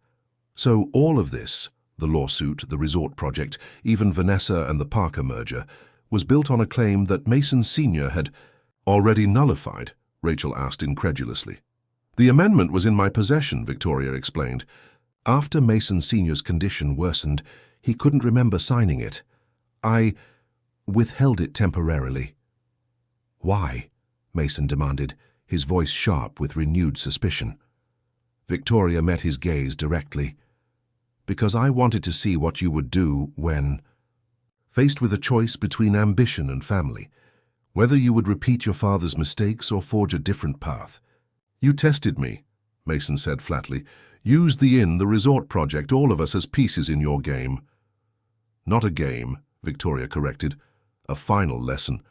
So all of this, the lawsuit, the resort project, even Vanessa and the Parker merger, was built on a claim that Mason Sr. had already nullified, Rachel asked incredulously. The amendment was in my possession, Victoria explained. After Mason Sr.'s condition worsened, he couldn't remember signing it. I withheld it temporarily. Why? Mason demanded, his voice sharp with renewed suspicion. Victoria met his gaze directly. Because I wanted to see what you would do when, faced with a choice between ambition and family, whether you would repeat your father's mistakes or forge a different path. You tested me, Mason said flatly. Use the inn, the resort project, all of us as pieces in your game. Not a game, Victoria corrected. A final lesson.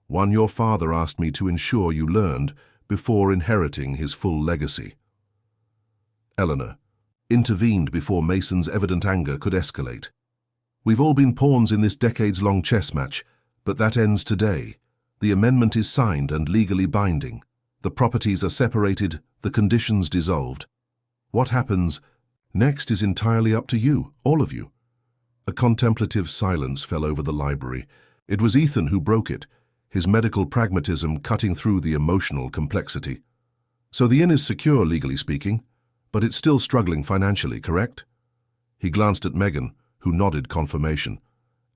One your father asked me to ensure you learned before inheriting his full legacy. Eleanor intervened before Mason's evident anger could escalate. We've all been pawns in this decades-long chess match, but that ends today. The amendment is signed and legally binding. The properties are separated, the conditions dissolved. What happens next is entirely up to you, all of you. A contemplative silence fell over the library. It was Ethan who broke it, his medical pragmatism cutting through the emotional complexity. So the inn is secure, legally speaking, but it's still struggling financially, correct? He glanced at Megan, who nodded confirmation.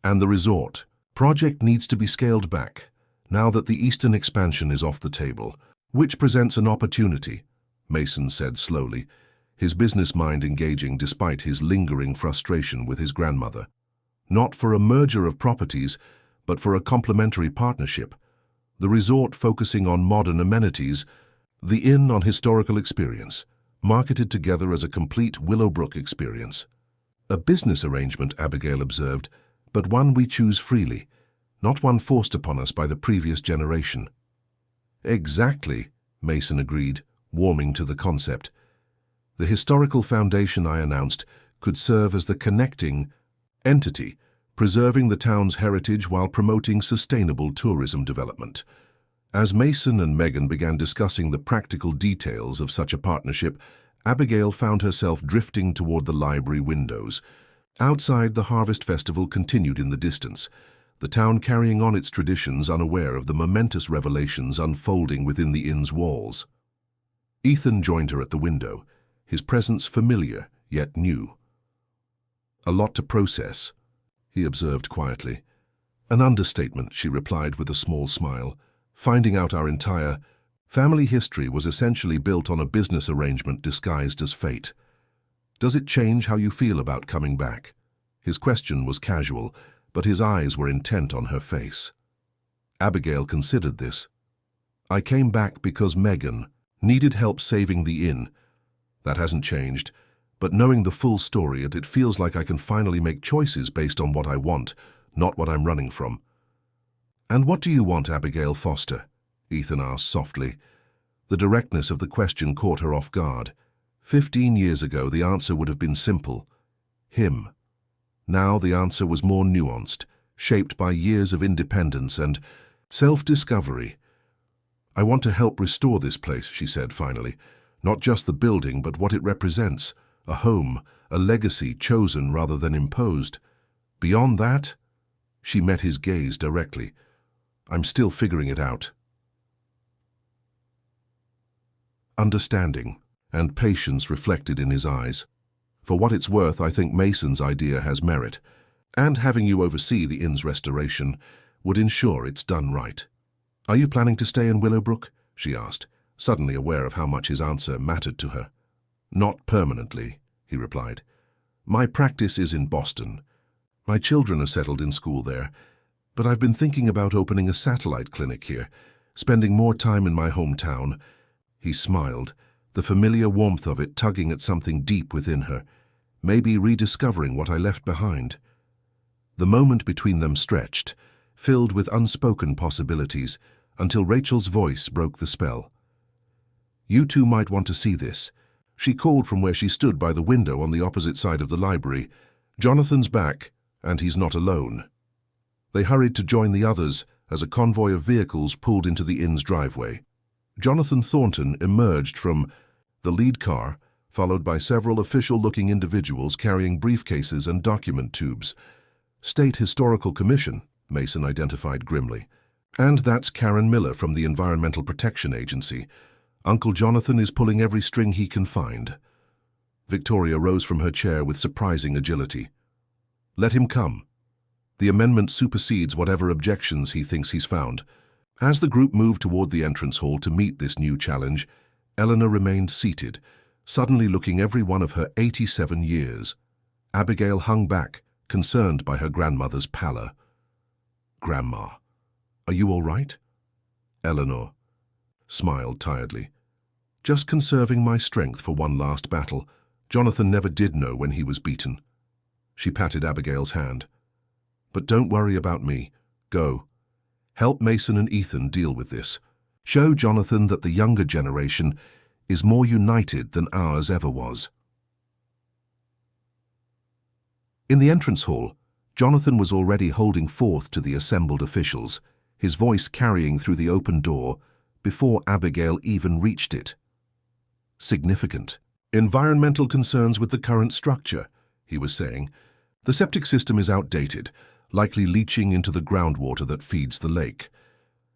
And the resort project needs to be scaled back, now that the eastern expansion is off the table, which presents an opportunity, Mason said slowly, his business mind engaging despite his lingering frustration with his grandmother. Not for a merger of properties, but for a complementary partnership. The resort focusing on modern amenities, the inn on historical experience, marketed together as a complete Willowbrook experience. A business arrangement, Abigail observed, but one we choose freely, not one forced upon us by the previous generation. Exactly, Mason agreed, warming to the concept. The historical foundation I announced could serve as the connecting entity, preserving the town's heritage while promoting sustainable tourism development. As Mason and Megan began discussing the practical details of such a partnership, Abigail found herself drifting toward the library windows. Outside, the Harvest Festival continued in the distance, the town carrying on its traditions unaware of the momentous revelations unfolding within the inn's walls. Ethan joined her at the window, his presence familiar yet new. A lot to process, he observed quietly. An understatement, she replied with a small smile. Finding out our entire family history was essentially built on a business arrangement disguised as fate. Does it change how you feel about coming back? His question was casual, but his eyes were intent on her face. Abigail considered this. I came back because Megan needed help saving the inn. That hasn't changed, but knowing the full story, it feels like I can finally make choices based on what I want, not what I'm running from. And what do you want, Abigail Foster? Ethan asked softly. The directness of the question caught her off guard. 15 years ago, the answer would have been simple. Him. Now the answer was more nuanced, shaped by years of independence and self-discovery. I want to help restore this place, she said finally. Not just the building, but what it represents. A home, a legacy chosen rather than imposed. Beyond that, she met his gaze directly. I'm still figuring it out. Understanding and patience reflected in his eyes. For what it's worth, I think Mason's idea has merit, and having you oversee the inn's restoration would ensure it's done right. Are you planning to stay in Willowbrook? She asked, suddenly aware of how much his answer mattered to her. Not permanently, he replied. My practice is in Boston. My children are settled in school there, but I've been thinking about opening a satellite clinic here, spending more time in my hometown. He smiled, the familiar warmth of it tugging at something deep within her, maybe rediscovering what I left behind. The moment between them stretched, filled with unspoken possibilities, until Rachel's voice broke the spell. You two might want to see this. She called from where she stood by the window on the opposite side of the library. Jonathan's back, and he's not alone. They hurried to join the others as a convoy of vehicles pulled into the inn's driveway. Jonathan Thornton emerged from the lead car, followed by several official-looking individuals carrying briefcases and document tubes. State Historical Commission, Mason identified grimly. And that's Karen Miller from the Environmental Protection Agency. Uncle Jonathan is pulling every string he can find. Victoria rose from her chair with surprising agility. Let him come. The amendment supersedes whatever objections he thinks he's found. As the group moved toward the entrance hall to meet this new challenge, Eleanor remained seated, suddenly looking every one of her 87 years. Abigail hung back, concerned by her grandmother's pallor. Grandma, are you all right? Eleanor smiled tiredly. Just conserving my strength for one last battle. Jonathan never did know when he was beaten. She patted Abigail's hand. But don't worry about me. Go. Help Mason and Ethan deal with this. Show Jonathan that the younger generation is more united than ours ever was. In the entrance hall, Jonathan was already holding forth to the assembled officials, his voice carrying through the open door before Abigail even reached it. Significant. Environmental concerns with the current structure, he was saying. The septic system is outdated, likely leaching into the groundwater that feeds the lake.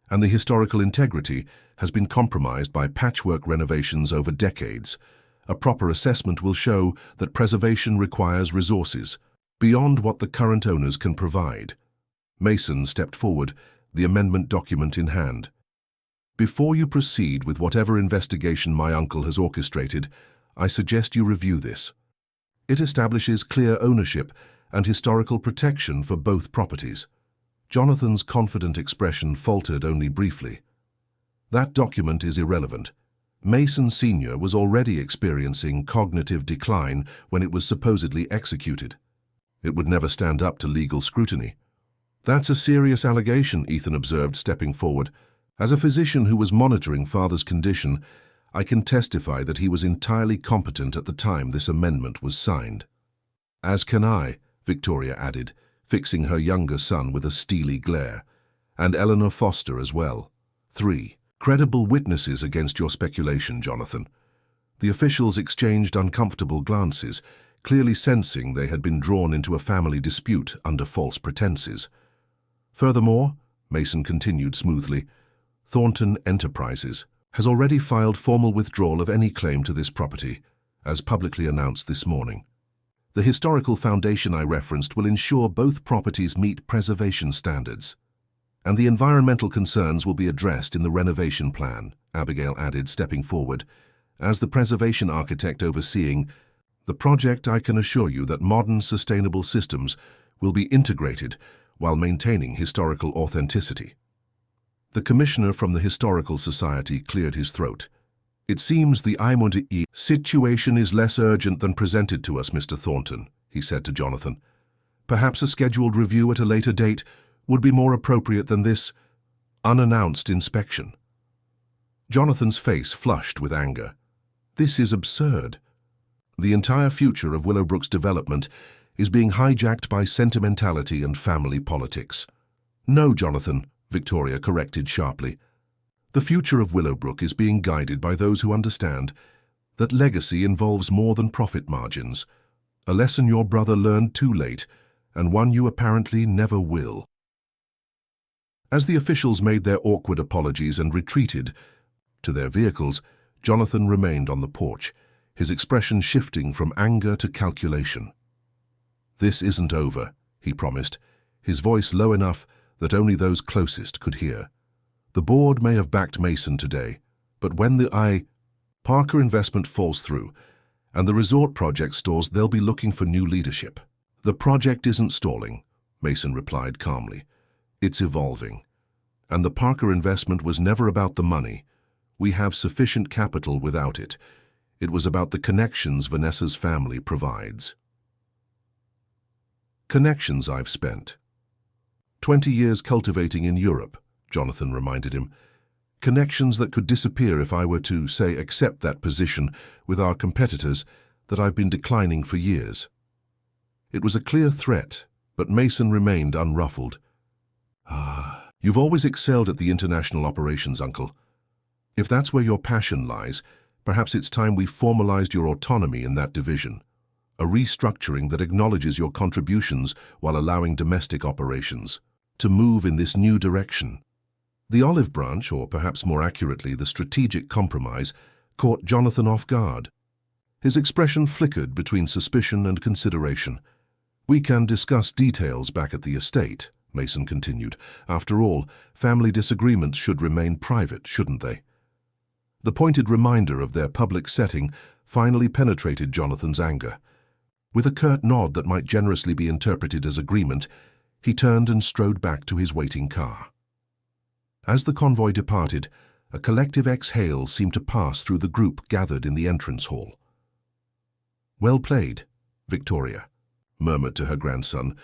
And the historical integrity has been compromised by patchwork renovations over decades. A proper assessment will show that preservation requires resources beyond what the current owners can provide. Mason stepped forward, the amendment document in hand. Before you proceed with whatever investigation my uncle has orchestrated, I suggest you review this. It establishes clear ownership and historical protection for both properties. Jonathan's confident expression faltered only briefly. That document is irrelevant. Mason Sr. was already experiencing cognitive decline when it was supposedly executed. It would never stand up to legal scrutiny. That's a serious allegation, Ethan observed, stepping forward. As a physician who was monitoring Father's condition, I can testify that he was entirely competent at the time this amendment was signed. As can I, Victoria added, fixing her younger son with a steely glare. And Eleanor Foster as well. 3. Credible witnesses against your speculation, Jonathan. The officials exchanged uncomfortable glances, clearly sensing they had been drawn into a family dispute under false pretenses. Furthermore, Mason continued smoothly, Thornton Enterprises has already filed formal withdrawal of any claim to this property, as publicly announced this morning. The historical foundation I referenced will ensure both properties meet preservation standards, and the environmental concerns will be addressed in the renovation plan, Abigail added, stepping forward. As the preservation architect overseeing the project, I can assure you that modern sustainable systems will be integrated while maintaining historical authenticity. The commissioner from the Historical Society cleared his throat. "It seems the Imonde situation is less urgent than presented to us, Mr. Thornton," he said to Jonathan. "Perhaps a scheduled review at a later date would be more appropriate than this unannounced inspection." Jonathan's face flushed with anger. This is absurd. The entire future of Willowbrook's development is being hijacked by sentimentality and family politics. "No, Jonathan," Victoria corrected sharply. "The future of Willowbrook is being guided by those who understand that legacy involves more than profit margins, a lesson your brother learned too late, and one you apparently never will." As the officials made their awkward apologies and retreated to their vehicles, Jonathan remained on the porch, his expression shifting from anger to calculation. "This isn't over," he promised, his voice low enough that only those closest could hear. "The board may have backed Mason today, but when the Parker investment falls through and the resort project stalls, they'll be looking for new leadership." "The project isn't stalling," Mason replied calmly. "It's evolving. And the Parker investment was never about the money. We have sufficient capital without it. It was about the connections Vanessa's family provides." "Connections I've spent 20 years cultivating in Europe," Jonathan reminded him. "Connections that could disappear if I were to, say, accept that position with our competitors that I've been declining for years." It was a clear threat, but Mason remained unruffled. "You've always excelled at the international operations, Uncle. If that's where your passion lies, perhaps it's time we formalized your autonomy in that division. A restructuring that acknowledges your contributions while allowing domestic operations to move in this new direction." The olive branch, or perhaps more accurately the strategic compromise, caught Jonathan off guard. His expression flickered between suspicion and consideration. "We can discuss details back at the estate," Mason continued. "After all, family disagreements should remain private, shouldn't they?" The pointed reminder of their public setting finally penetrated Jonathan's anger. With a curt nod that might generously be interpreted as agreement, he turned and strode back to his waiting car. As the convoy departed, a collective exhale seemed to pass through the group gathered in the entrance hall. "Well played, Victoria," murmured to her grandson,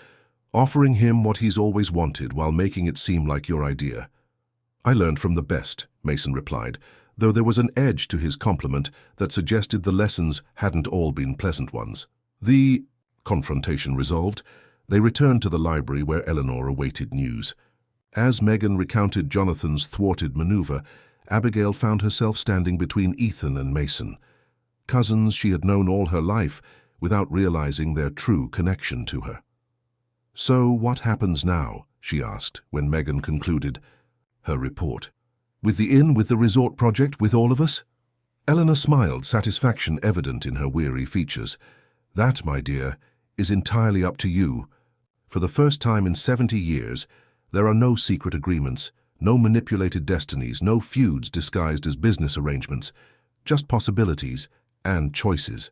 "offering him what he's always wanted while making it seem like your idea." "I learned from the best," Mason replied, though there was an edge to his compliment that suggested the lessons hadn't all been pleasant ones. The confrontation resolved, they returned to the library where Eleanor awaited news. As Megan recounted Jonathan's thwarted maneuver, Abigail found herself standing between Ethan and Mason, cousins she had known all her life without realizing their true connection to her. "So what happens now?" she asked when Megan concluded her report. "With the inn, with the resort project, with all of us?" Eleanor smiled, satisfaction evident in her weary features. "That, my dear, is entirely up to you. For the first time in 70 years, there are no secret agreements, no manipulated destinies, no feuds disguised as business arrangements, just possibilities and choices."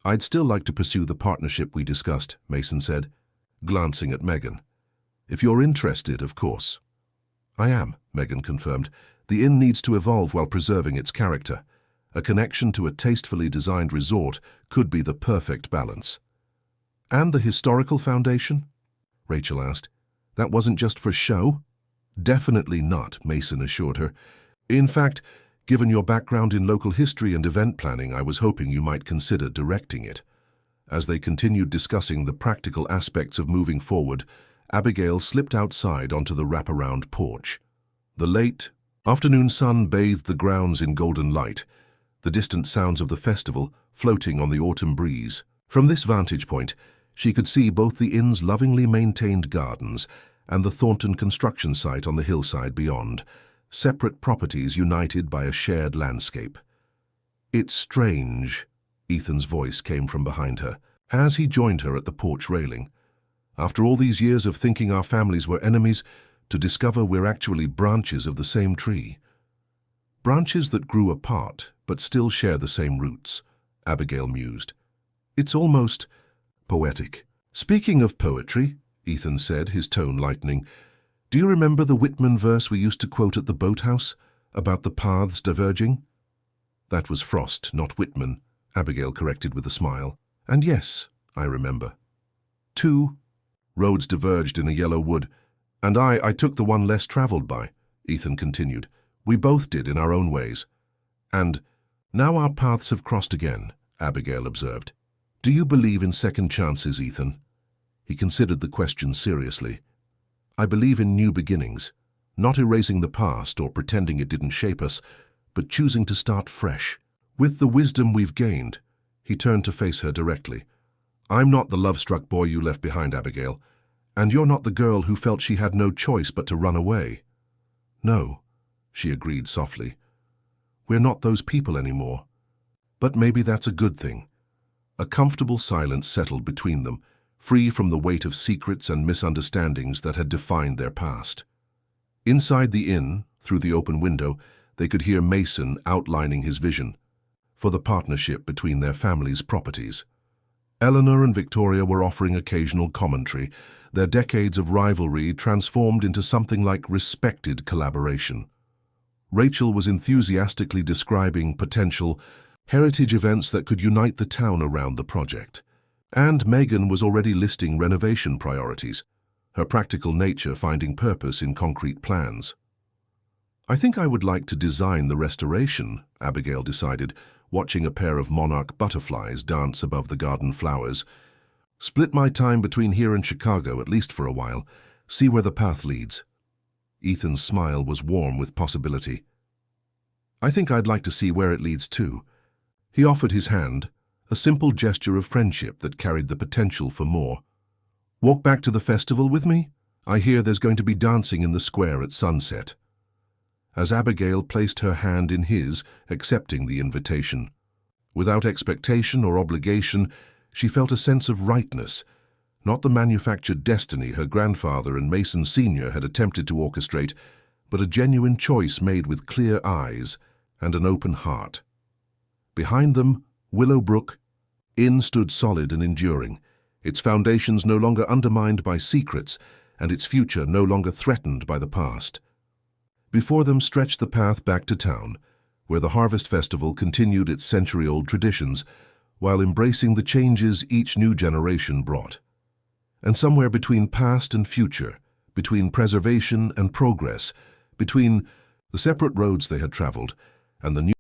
"I'd still like to pursue the partnership we discussed," Mason said, glancing at Megan. "If you're interested, of course." "I am," Megan confirmed. "The inn needs to evolve while preserving its character. A connection to a tastefully designed resort could be the perfect balance." "And the historical foundation?" Rachel asked. "That wasn't just for show?" "Definitely not," Mason assured her. "In fact, given your background in local history and event planning, I was hoping you might consider directing it." As they continued discussing the practical aspects of moving forward, Abigail slipped outside onto the wraparound porch. The late afternoon sun bathed the grounds in golden light, the distant sounds of the festival floating on the autumn breeze. From this vantage point, she could see both the inn's lovingly maintained gardens and the Thornton construction site on the hillside beyond, separate properties united by a shared landscape. "It's strange," Ethan's voice came from behind her, as he joined her at the porch railing. "After all these years of thinking our families were enemies, to discover we're actually branches of the same tree." "Branches that grew apart, but still share the same roots," Abigail mused. "It's almost poetic." "Speaking of poetry," Ethan said, his tone lightening, Do you remember the Whitman verse we used to quote at the boathouse, about the paths diverging? That was Frost, not Whitman, Abigail corrected with a smile. And yes, I remember. 2 roads diverged in a yellow wood, and I took the one less traveled by, Ethan continued. We both did in our own ways. And now our paths have crossed again, Abigail observed. Do you believe in second chances, Ethan? He considered the question seriously. I believe in new beginnings, not erasing the past or pretending it didn't shape us, but choosing to start fresh. With the wisdom we've gained, he turned to face her directly. I'm not the love-struck boy you left behind, Abigail, and you're not the girl who felt she had no choice but to run away. No, she agreed softly. We're not those people anymore. But maybe that's a good thing. A comfortable silence settled between them, free from the weight of secrets and misunderstandings that had defined their past. Inside the inn, through the open window, they could hear Mason outlining his vision for the partnership between their families' properties. Eleanor and Victoria were offering occasional commentary, their decades of rivalry transformed into something like respected collaboration. Rachel was enthusiastically describing potential heritage events that could unite the town around the project. And Megan was already listing renovation priorities, her practical nature finding purpose in concrete plans. I think I would like to design the restoration, Abigail decided, watching a pair of monarch butterflies dance above the garden flowers. Split my time between here and Chicago, at least for a while, see where the path leads. Ethan's smile was warm with possibility. I think I'd like to see where it leads too. He offered his hand, a simple gesture of friendship that carried the potential for more. Walk back to the festival with me? I hear there's going to be dancing in the square at sunset. As Abigail placed her hand in his, accepting the invitation. Without expectation or obligation, she felt a sense of rightness, not the manufactured destiny her grandfather and Mason Sr. had attempted to orchestrate, but a genuine choice made with clear eyes and an open heart. Behind them, Willowbrook Inn stood solid and enduring, its foundations no longer undermined by secrets and its future no longer threatened by the past. Before them stretched the path back to town, where the Harvest Festival continued its century-old traditions while embracing the changes each new generation brought. And somewhere between past and future, between preservation and progress, between the separate roads they had traveled and the new